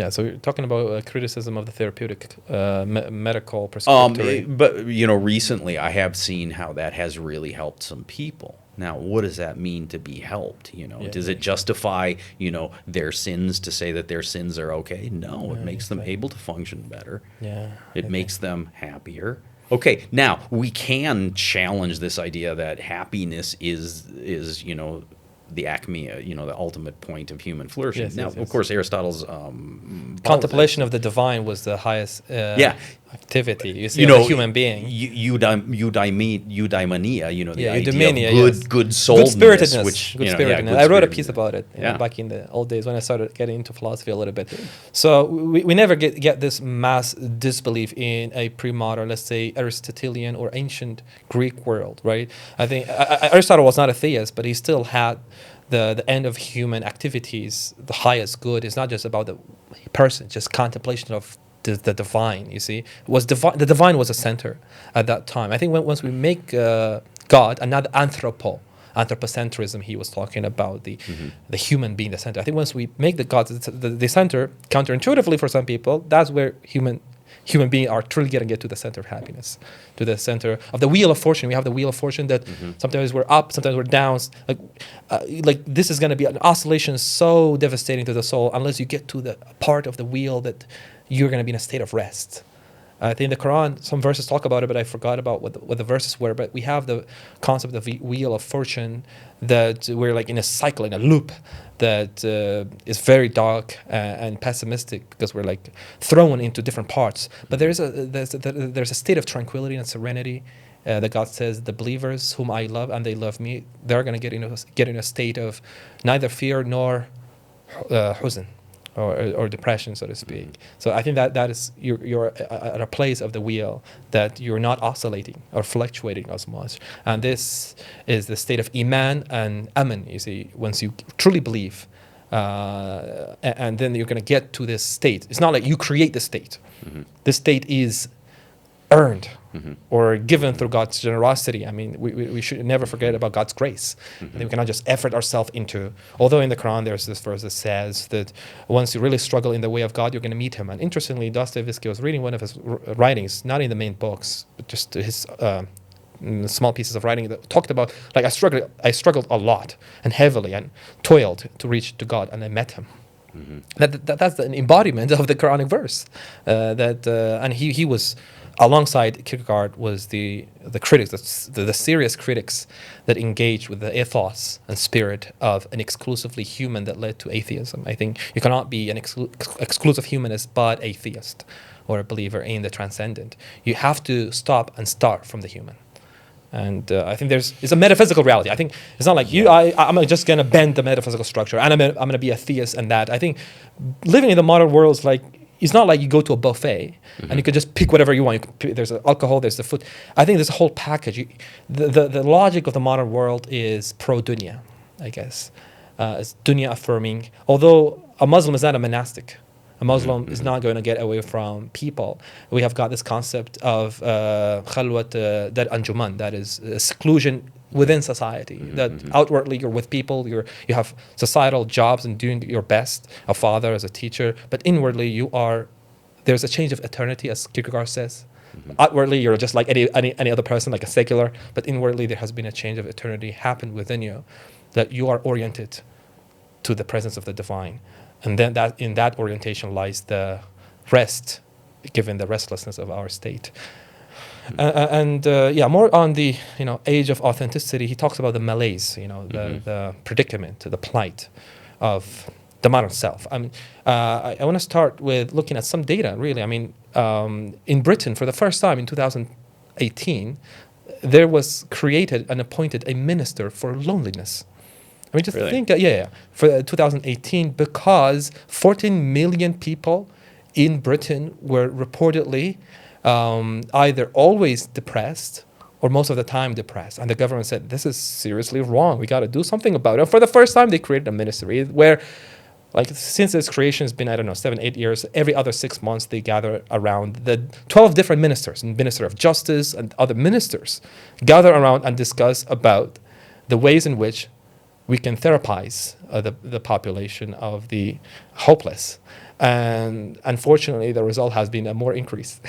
so you're talking about criticism of the therapeutic medical prescriptive. But recently I have seen how that has really helped some people. Now, what does that mean to be helped? Does it justify their sins to say that their sins are okay? No, it makes them able to function better. It makes them happier. Okay, now we can challenge this idea that happiness is the acme, the ultimate point of human flourishing. Of course, Aristotle's contemplation of the divine was the highest activity. You see, of a human being. Eudaimonia, the idea eudaimonia, of good souledness, which I wrote a piece about it back in the old days when I started getting into philosophy a little bit. So we never get this mass disbelief in a pre-modern, let's say, Aristotelian or ancient Greek world, right? I think Aristotle was not a theist, but he still had the end of human activities, the highest good, is not just about the person, just contemplation of the divine. You see, the divine was a center at that time. I think once we make God another anthropocentrism, he was talking about the human being the center. I think once we make the God the center, counterintuitively for some people, that's where human beings are truly going to get to the center of happiness, to the center of the wheel of fortune. We have the wheel of fortune that sometimes we're up, sometimes we're down. Like this is going to be an oscillation so devastating to the soul unless you get to the part of the wheel that you're going to be in a state of rest. I think in the Quran, some verses talk about it, but I forgot about what the verses were. But we have the concept of the wheel of fortune, that we're like in a cycle, in a loop that is very dark and pessimistic because we're like thrown into different parts. But there's a state of tranquility and serenity that God says, the believers whom I love and they love me, they're going to get in a state of neither fear nor huzn. Or depression, so to speak. So I think that is you're at a place of the wheel that you're not oscillating or fluctuating as much. And this is the state of iman and aman. You see, once you truly believe, and then you're going to get to this state. It's not like you create the state. This state is earned or given through God's generosity. I mean, we should never forget about God's grace. And we cannot just effort ourselves into, although in the Quran there's this verse that says that once you really struggle in the way of God, you're going to meet him. And interestingly, Dostoevsky, was reading one of his writings, not in the main books, but just his small pieces of writing that talked about, like, I struggled a lot and heavily and toiled to reach to God, and I met him. That's an embodiment of the Quranic verse. And he was, alongside Kierkegaard, was the critics, the serious critics that engaged with the ethos and spirit of an exclusively human that led to atheism. I think you cannot be an exclusive humanist but atheist or a believer in the transcendent. You have to stop and start from the human. And I think it's a metaphysical reality. I think it's not like I'm just going to bend the metaphysical structure and I'm going to be a theist and that. I think living in the modern world is like, it's not like you go to a buffet and you can just pick whatever you want. There's alcohol, there's the food. I think there's a whole package. The logic of the modern world is pro-dunya, I guess. It's dunya affirming. Although a Muslim is not a monastic. A Muslim is not going to get away from people. We have got this concept of khalwat that anjuman, that is seclusion within society, that outwardly you're with people, you have societal jobs and doing your best, a father, as a teacher, but inwardly there's a change of eternity, as Kierkegaard says. Outwardly you're just like any other person, like a secular, but inwardly there has been a change of eternity happened within you, that you are oriented to the presence of the divine. And then in that orientation lies the rest, given the restlessness of our state. More on the age of authenticity. He talks about the malaise, the predicament, the plight of the modern self. I mean, I want to start with looking at some data. Really, I mean, in Britain, for the first time in 2018, there was created and appointed a minister for loneliness. I mean, just think, for 2018, because 14 million people in Britain were reportedly either always depressed or most of the time depressed. And the government said, this is seriously wrong. We got to do something about it. And for the first time, they created a ministry where, like, since its creation has been, 7-8 years, every other 6 months, they gather around the 12 different ministers, Minister of Justice and other ministers, gather around and discuss about the ways in which we can therapize the population of the hopeless. And unfortunately, the result has been a more increase.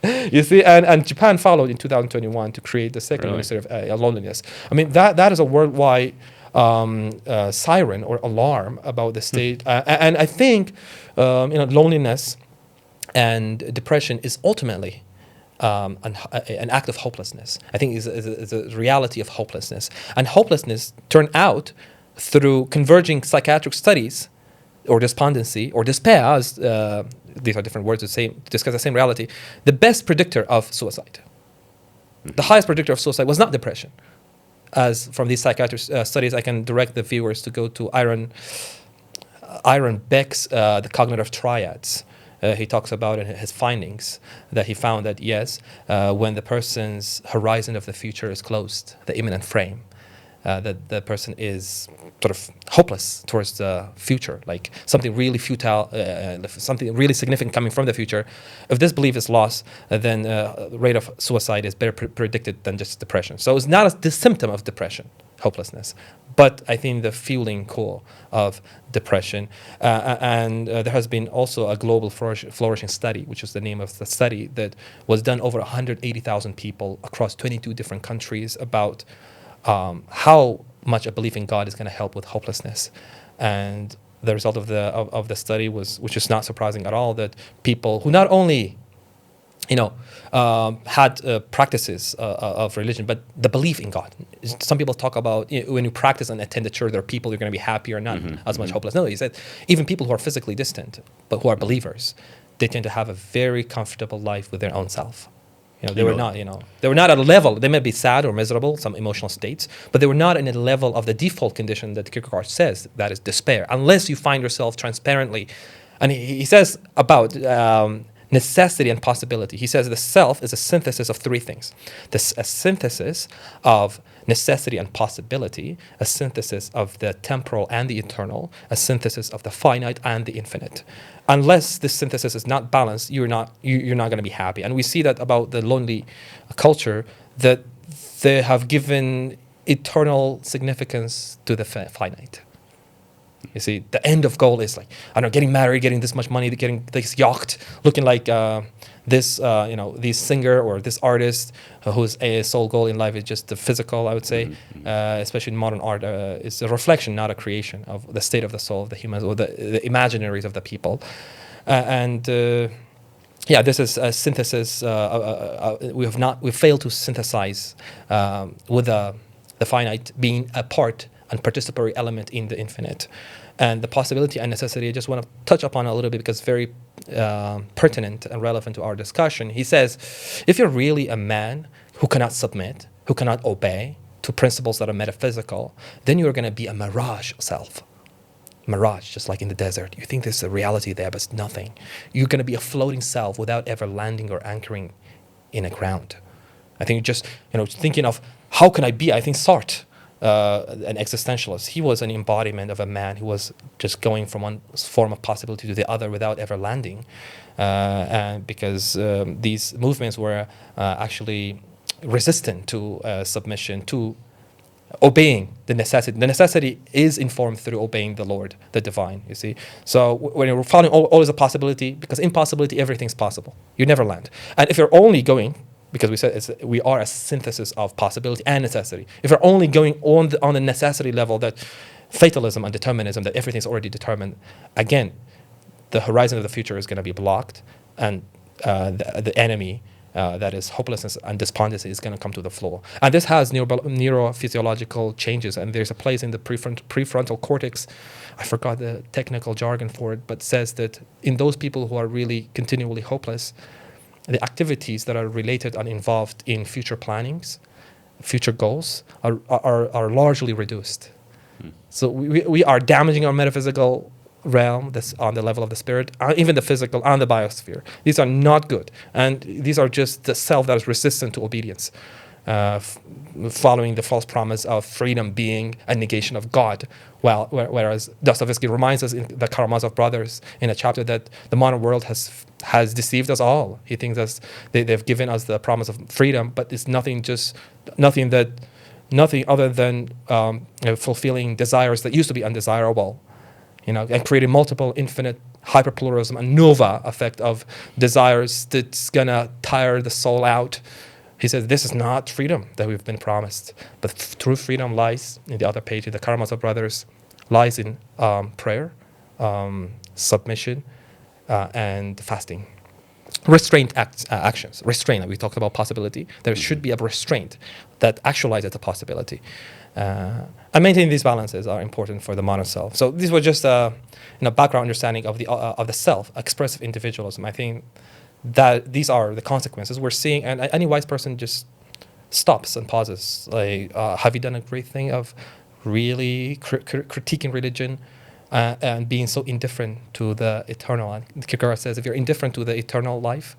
You see, and Japan followed in 2021 to create the second Ministry of Loneliness. I mean, that is a worldwide siren or alarm about the state. And I think loneliness and depression is ultimately an act of hopelessness. I think it's a reality of hopelessness. And hopelessness turned out through converging psychiatric studies, or despondency, or despair, as these are different words to discuss the same reality, the best predictor of suicide. The highest predictor of suicide was not depression. As from these psychiatric studies, I can direct the viewers to go to Aaron Beck's The Cognitive Triads. He talks about in his findings that he found that, yes, when the person's horizon of the future is closed, the imminent frame, that the person is sort of hopeless towards the future, like something really futile, something really significant coming from the future. If this belief is lost, then the rate of suicide is better predicted than just depression. So it's not the symptom of depression, hopelessness, but I think the fueling core of depression. And there has been also a global flourishing study, which is the name of the study, that was done over 180,000 people across 22 different countries about how much a belief in God is going to help with hopelessness. And the result of the study was, which is not surprising at all, that people who not only had practices of religion, but the belief in God. Some people talk about when you practice and attend the church, there are people you're going to be happier, not as much hopeless. No, he said even people who are physically distant, but who are believers, they tend to have a very comfortable life with their own self. They were not at a level. They may be sad or miserable, some emotional states, but they were not in a level of the default condition that Kierkegaard says, that is despair, unless you find yourself transparently. And he says about necessity and possibility. He says the self is a synthesis of three things. A synthesis of necessity and possibility, a synthesis of the temporal and the eternal, a synthesis of the finite and the infinite. Unless this synthesis is not balanced, you're not going to be happy. And we see that about the lonely culture, that they have given eternal significance to the finite. You see, the end of goal is like, I don't know, getting married, getting this much money, getting this yacht, looking like this singer or this artist whose sole goal in life is just the physical, I would say, especially in modern art. It's a reflection, not a creation, of the state of the soul of the humans or the imaginaries of the people. This is a synthesis. We failed to synthesize with the finite being a part and participatory element in the infinite. And the possibility and necessity, I just want to touch upon a little bit because it's very pertinent and relevant to our discussion. He says, if you're really a man who cannot submit, who cannot obey to principles that are metaphysical, then you're going to be a mirage self. Mirage, just like in the desert. You think there's a reality there, but it's nothing. You're going to be a floating self without ever landing or anchoring in a ground. I think just, thinking of how can I be? I think Sartre, an existentialist, he was an embodiment of a man who was just going from one form of possibility to the other without ever landing, and because these movements were actually resistant to submission, to obeying the necessity. The necessity is informed through obeying the Lord, the divine, you see. So when you're following always a possibility, because in possibility everything's possible, you never land. And if you're only going, because we said we are a synthesis of possibility and necessity. If we're only going on the necessity level, that fatalism and determinism, that everything's already determined, again, the horizon of the future is going to be blocked, and the enemy, that is hopelessness and despondency, is going to come to the floor. And this has neurophysiological changes, and there's a place in the prefrontal cortex, I forgot the technical jargon for it, but says that in those people who are really continually hopeless, the activities that are related and involved in future plannings, future goals, are largely reduced. So we are damaging our metaphysical realm, that's on the level of the spirit, even the physical and the biosphere. These are not good. And these are just the self that is resistant to obedience, following the false promise of freedom being a negation of God. Whereas Dostoevsky reminds us in the Karamazov Brothers in a chapter that the modern world has deceived us all. He thinks that they've given us the promise of freedom, but it's nothing other than fulfilling desires that used to be undesirable, and creating multiple infinite hyperpluralism and nova effect of desires that's gonna tire the soul out. He says this is not freedom that we've been promised, but true freedom lies in the other page, in the Karamazov Brothers, lies in prayer, submission, and fasting. Restraint actions. Restraint, we talked about possibility. There should be a restraint that actualizes the possibility. And maintaining these balances are important for the modern self. So these were just a background understanding of the self, expressive individualism. I think that these are the consequences we're seeing, and any wise person just stops and pauses. Like, have you done a great thing of really critiquing religion and being so indifferent to the eternal? And Kierkegaard says, if you're indifferent to the eternal life,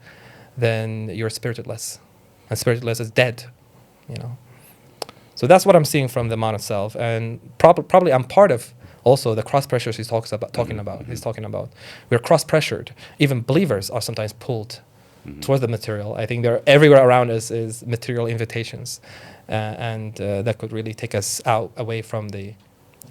then you're spiritless, and spiritless is dead. So that's what I'm seeing from the man itself, and probably I'm part of also the cross pressures he's talking about. We're cross pressured. Even believers are sometimes pulled towards the material. I think they're everywhere around us is material invitations, and that could really take us out away from the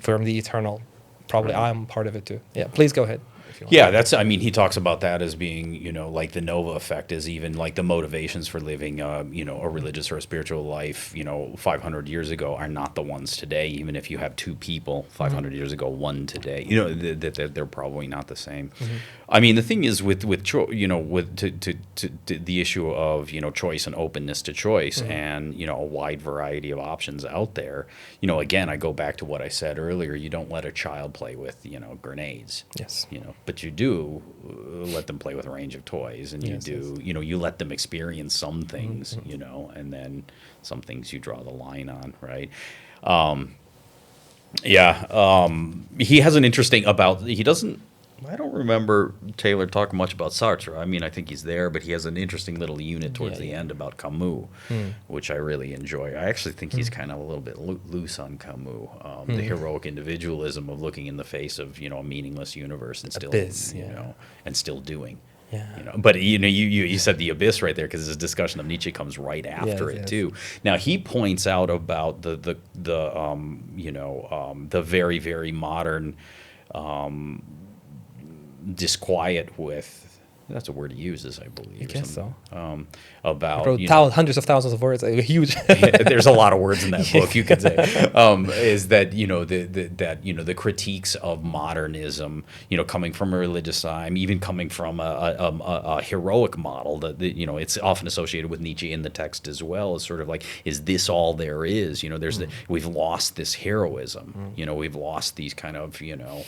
eternal. Probably I'm part of it too. Yeah, please go ahead. Yeah, that's, I mean, he talks about that as being, you know, like the Nova effect is even like the motivations for living, you know, a religious or a spiritual life, you know, 500 years ago are not the ones today. Even if you have two people 500 years ago, one today, you know, they're probably not the same. I mean, the thing is with you know, with to the issue of, you know, choice and openness to choice and, you know, a wide variety of options out there, you know, again, I go back to what I said earlier, you don't let a child play with, you know, grenades. Yes. You know, but you do let them play with a range of toys, and you know, you let them experience some things, you know, and then some things you draw the line on, right? He has an interesting he doesn't, I don't remember Taylor talking much about Sartre. I mean, I think he's there, but he has an interesting little unit towards the end about Camus, which I really enjoy. I actually think he's kind of a little bit loose on Camus, the heroic individualism of looking in the face of, you know, a meaningless universe and still, you know, and still doing. Yeah. You know, but you know, you said the abyss right there because this discussion of Nietzsche comes right after it too. Now he points out about the you know, the very, very modern disquiet with, that's a word he uses, I believe. I guess so. About, wrote hundreds of thousands of words, huge. There's a lot of words in that book, you could say. Is that, you know, that you know, the critiques of modernism, you know, coming from a religious side, even coming from a heroic model that, you know, it's often associated with Nietzsche in the text as well, is sort of like, is this all there is? You know, there's we've lost this heroism. You know, we've lost these kind of, you know,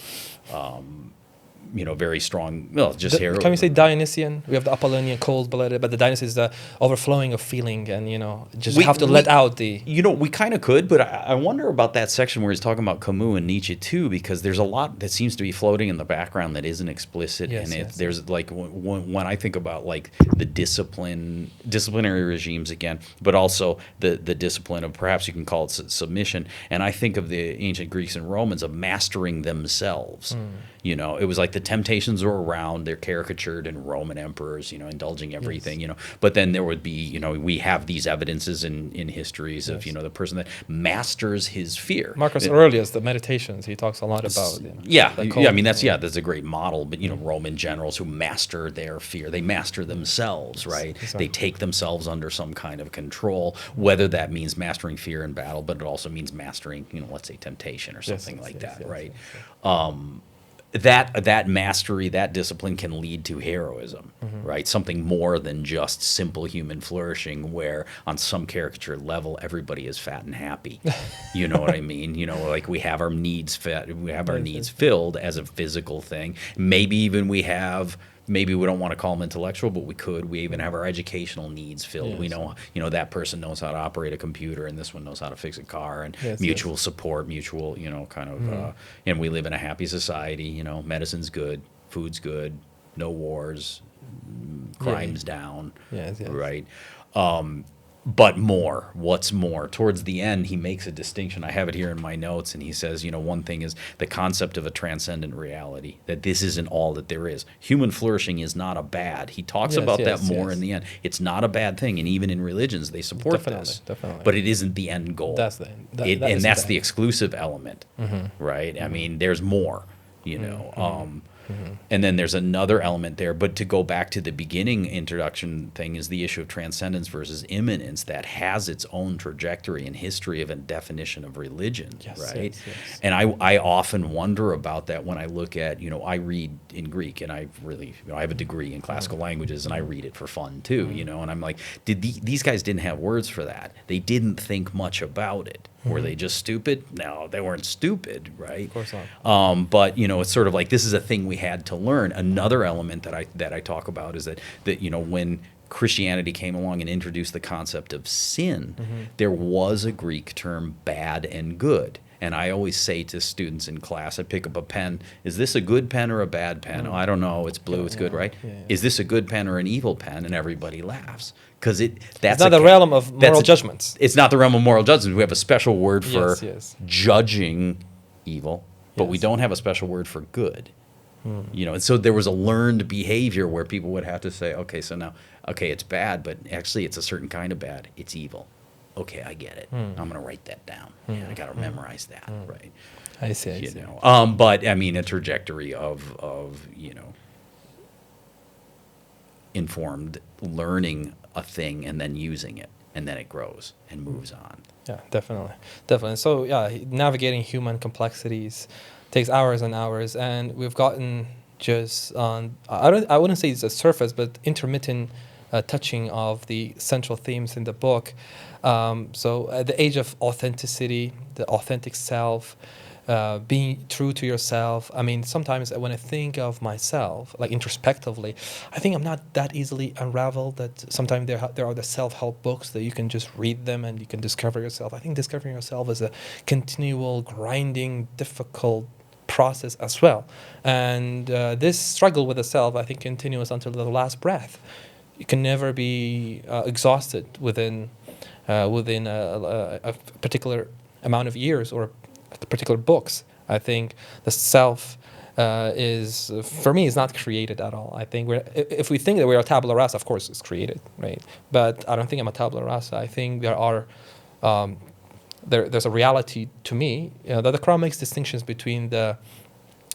very strong, well, just heroism. Can we say Dionysian? We have the Apollonian, cold-blooded, but the Dionysian is the overflowing of feeling, and, you know, we have to let out the... You know, we kind of could, but I wonder about that section where he's talking about Camus and Nietzsche too, because there's a lot that seems to be floating in the background that isn't explicit, there's like, when I think about like the disciplinary regimes again, but also the discipline of, perhaps you can call it submission, and I think of the ancient Greeks and Romans of mastering themselves. You know, it was like the temptations were around, they're caricatured in Roman emperors, you know, indulging everything, you know, but then there would be, you know, we have these evidences in histories of, you know, the person that masters his fear. Marcus Aurelius, the Meditations, he talks a lot about, you know, I mean, that's a great model, but, you know, Roman generals who master their fear, they master themselves, right? Exactly. They take themselves under some kind of control, whether that means mastering fear in battle, but it also means mastering, you know, let's say temptation or something like that, right? That mastery, that discipline can lead to heroism, right? Something more than just simple human flourishing where on some caricature level, everybody is fat and happy. You know what I mean? You know, like we have our needs filled as a physical thing. Maybe even maybe we don't want to call them intellectual, but we could. We even have our educational needs filled. Yes. We know, you know, that person knows how to operate a computer, and this one knows how to fix a car, and mutual support, mutual, you know, kind of. And we live in a happy society. You know, medicine's good, food's good, no wars, crime's down, right? But more, what's more? Towards the end, he makes a distinction. I have it here in my notes, and he says, you know, one thing is the concept of a transcendent reality, that this isn't all that there is. Human flourishing is not a bad. He talks about that more in the end. It's not a bad thing, and even in religions, they support this. Definitely. But it isn't the end goal. That's the exclusive element, right? I mean, there's more, you know. And then there's another element there, but to go back to the beginning introduction thing is the issue of transcendence versus immanence that has its own trajectory and history of a definition of religion, right? Yes. And I often wonder about that when I look at, you know, I read in Greek, and I really, you know, I have a degree in classical languages, and I read it for fun too, you know, and I'm like, these guys didn't have words for that. They didn't think much about it. Were they just stupid? No, they weren't stupid, right? Of course not. But, you know, it's sort of like this is a thing we had to learn. Another element that I talk about is that you know, when Christianity came along and introduced the concept of sin, there was a Greek term, bad and good. And I always say to students in class, I pick up a pen, is this a good pen or a bad pen? Oh, I don't know, it's blue, it's good, right? Is this a good pen or an evil pen? And everybody laughs. Because that's not the realm of moral judgments. It's not the realm of moral judgments. We have a special word for judging evil, but we don't have a special word for good. You know, and so there was a learned behavior where people would have to say, okay, so now, okay, it's bad, but actually it's a certain kind of bad. It's evil. Okay, I get it. I'm going to write that down. I got to memorize that, right? I see. You know, but I mean, a trajectory of you know, informed learning a thing and then using it, and then it grows and moves on. Yeah, definitely. So yeah, navigating human complexities takes hours and hours, and we've gotten just on, I wouldn't say it's a surface, but intermittent touching of the central themes in the book. So at the age of authenticity, the authentic self, being true to yourself. I mean, sometimes when I think of myself, like introspectively, I think I'm not that easily unraveled, that sometimes there are the self-help books that you can just read them and you can discover yourself. I think discovering yourself is a continual, grinding, difficult process as well. And this struggle with the self, I think, continues until the last breath. You can never be exhausted within a particular amount of years or particular books. I think the self is, for me, is not created at all. I think if we think that we're a tabula rasa, of course it's created, right? But I don't think I'm a tabula rasa. I think there are there's a reality to me that the Quran makes distinctions between the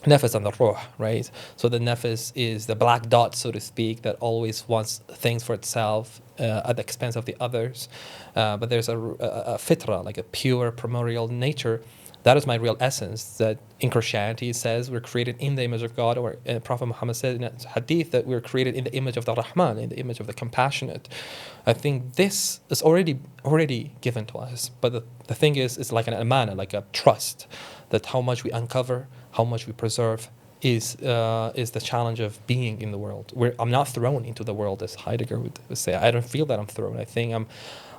nefes and the ruh, right? So the nefes is the black dot, so to speak, that always wants things for itself at the expense of the others. But there's a fitra, like a pure primordial nature. That is my real essence, that in Christianity it says we're created in the image of God, or Prophet Muhammad said in a hadith that we're created in the image of the Rahman, in the image of the compassionate. I think this is already given to us. But the thing is, it's like an amana, like a trust, that how much we uncover, how much we preserve is the challenge of being in the world. I'm not thrown into the world, as Heidegger would say. I don't feel that I'm thrown. I think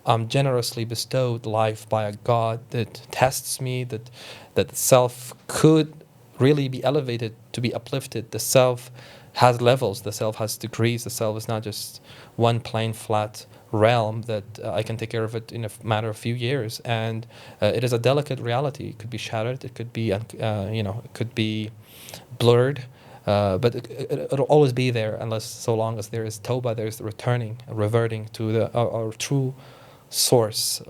I'm generously bestowed life by a God that tests me, that the self could really be elevated, to be uplifted. The self has levels, the self has degrees, the self is not just one plain flat realm that I can take care of it in a matter of a few years. And it is a delicate reality. It could be shattered, it could be, it could be blurred, but it'll always be there, unless so long as there is tawbah, there is the reverting to our true source.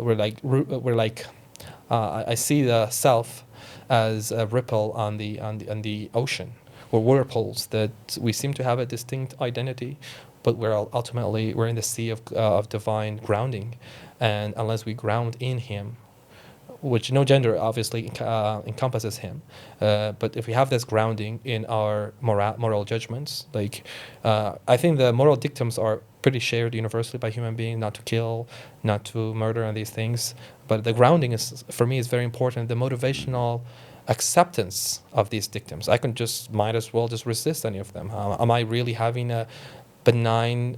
I see the self as a ripple on the ocean. We're whirlpools that we seem to have a distinct identity, but we're in the sea of divine grounding, and unless we ground in Him, which no gender obviously encompasses Him, but if we have this grounding in our moral judgments, I think the moral dictums are pretty shared universally by human beings, not to kill, not to murder, and these things. But the grounding is, for me, is very important. The motivational acceptance of these dictums. I might as well just resist any of them. Am I really having a benign,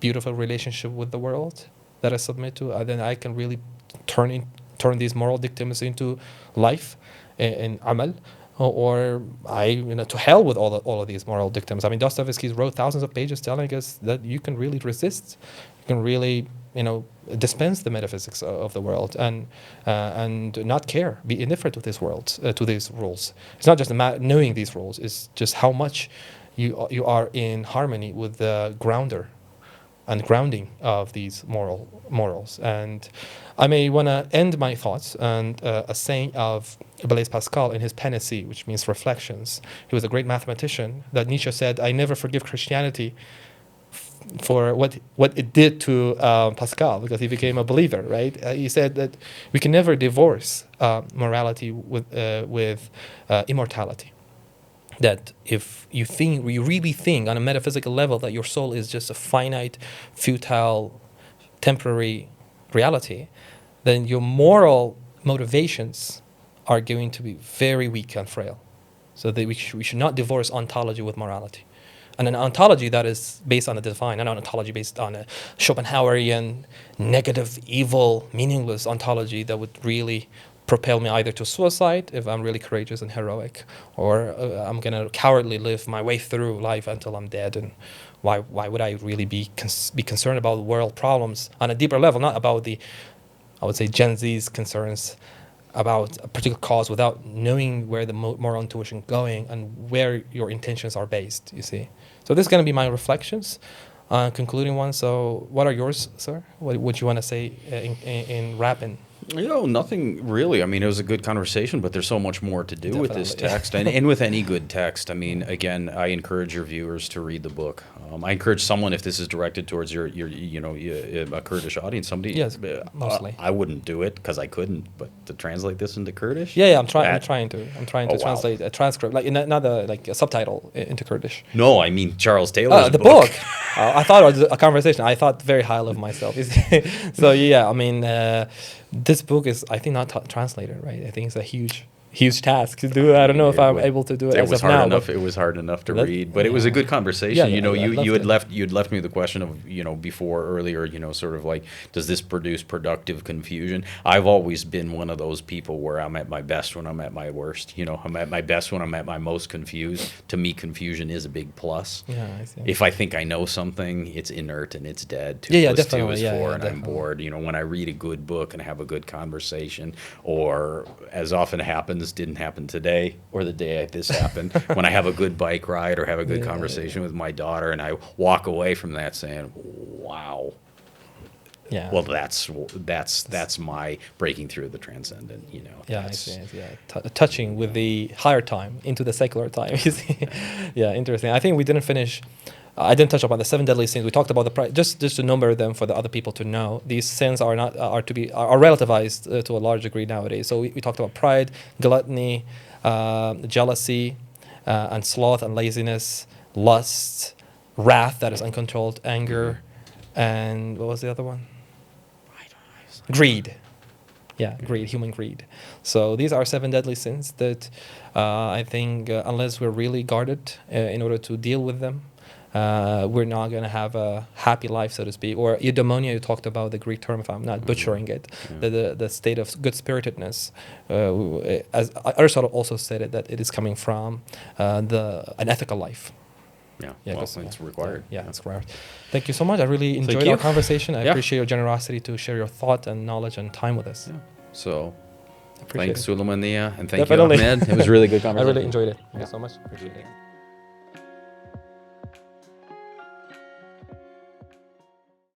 beautiful relationship with the world that I submit to? Then I can really turn these moral dictums into life in amal, or to hell with all of these moral dictums. I mean, Dostoevsky wrote thousands of pages telling us that you can really resist, you can really dispense the metaphysics of the world and not care, be indifferent to this world, to these rules. It's not just knowing these rules; it's just how much you are in harmony with the grounder and grounding of these morals. And I may want to end my thoughts on a saying of Blaise Pascal in his Panacée, which means reflections. He was a great mathematician. That Nietzsche said, "I never forgive Christianity for what it did to Pascal, because he became a believer." Right? He said that we can never divorce morality with immortality. That if you really think on a metaphysical level that your soul is just a finite, futile, temporary reality, then your moral motivations are going to be very weak and frail. So that we should not divorce ontology with morality. And an ontology that is based on the divine, and an ontology based on a Schopenhauerian, negative, evil, meaningless ontology that would really propel me either to suicide if I'm really courageous and heroic, or I'm going to cowardly live my way through life until I'm dead. And why would I really be concerned about world problems on a deeper level, not about the, I would say, Gen Z's concerns about a particular cause without knowing where the moral intuition going and where your intentions are based, you see. So this is going to be my reflections, concluding one. So what are yours, sir? What would you want to say in wrapping? Nothing really. I mean, it was a good conversation, but there's so much more to do with this text, and with any good text. I mean, again, I encourage your viewers to read the book. I encourage someone, if this is directed towards your a Kurdish audience, somebody. Yes, mostly. I wouldn't do it because I couldn't, but to translate this into Kurdish. Yeah, I'm trying to translate a transcript, like not a subtitle into Kurdish. No, I mean Charles Taylor's the book. I thought it was a conversation. I thought very highly of myself. So yeah, I mean, this book is, I think, not translated, right? I think it's a huge task to do. I don't know if I'm able to do it. It was hard enough. It was hard enough to read, but it was a good conversation. You had left me the question of before earlier. Sort of like, does this produce productive confusion? I've always been one of those people where I'm at my best when I'm at my worst. I'm at my best when I'm at my most confused. To me, confusion is a big plus. Yeah, I see. If I think I know something, it's inert and it's dead. 2 + 2 is 4, and I'm bored. When I read a good book and have a good conversation, or as often happens, didn't happen today or the day this happened, when I have a good bike ride or have a good conversation with my daughter, and I walk away from that saying, wow. Yeah. Well, that's my breaking through the transcendent, Yeah, I see. Touching with the higher time into the secular time. You see? Yeah, interesting. I think we didn't finish. I didn't touch upon the 7 deadly sins. We talked about the pride, just to number them for the other people to know. These sins are relativized to a large degree nowadays. So we talked about pride, gluttony, jealousy, and sloth and laziness, lust, wrath that is uncontrolled, anger, and what was the other one? Greed. Yeah, greed, human greed. So these are 7 deadly sins that I think unless we're really guarded in order to deal with them, we're not going to have a happy life, so to speak. Or eudaimonia, you talked about the Greek term, if I'm not butchering it, the state of good-spiritedness. As Aristotle also stated that it is coming from an ethical life. Yeah, it's required. Yeah, it's required. Thank you so much. I really enjoyed our conversation. I appreciate your generosity to share your thought and knowledge and time with us. Yeah. So, thanks, Suleiman, and thank you, Ahmed. It was a really good conversation. I really enjoyed it. Thank you so much. Appreciate it.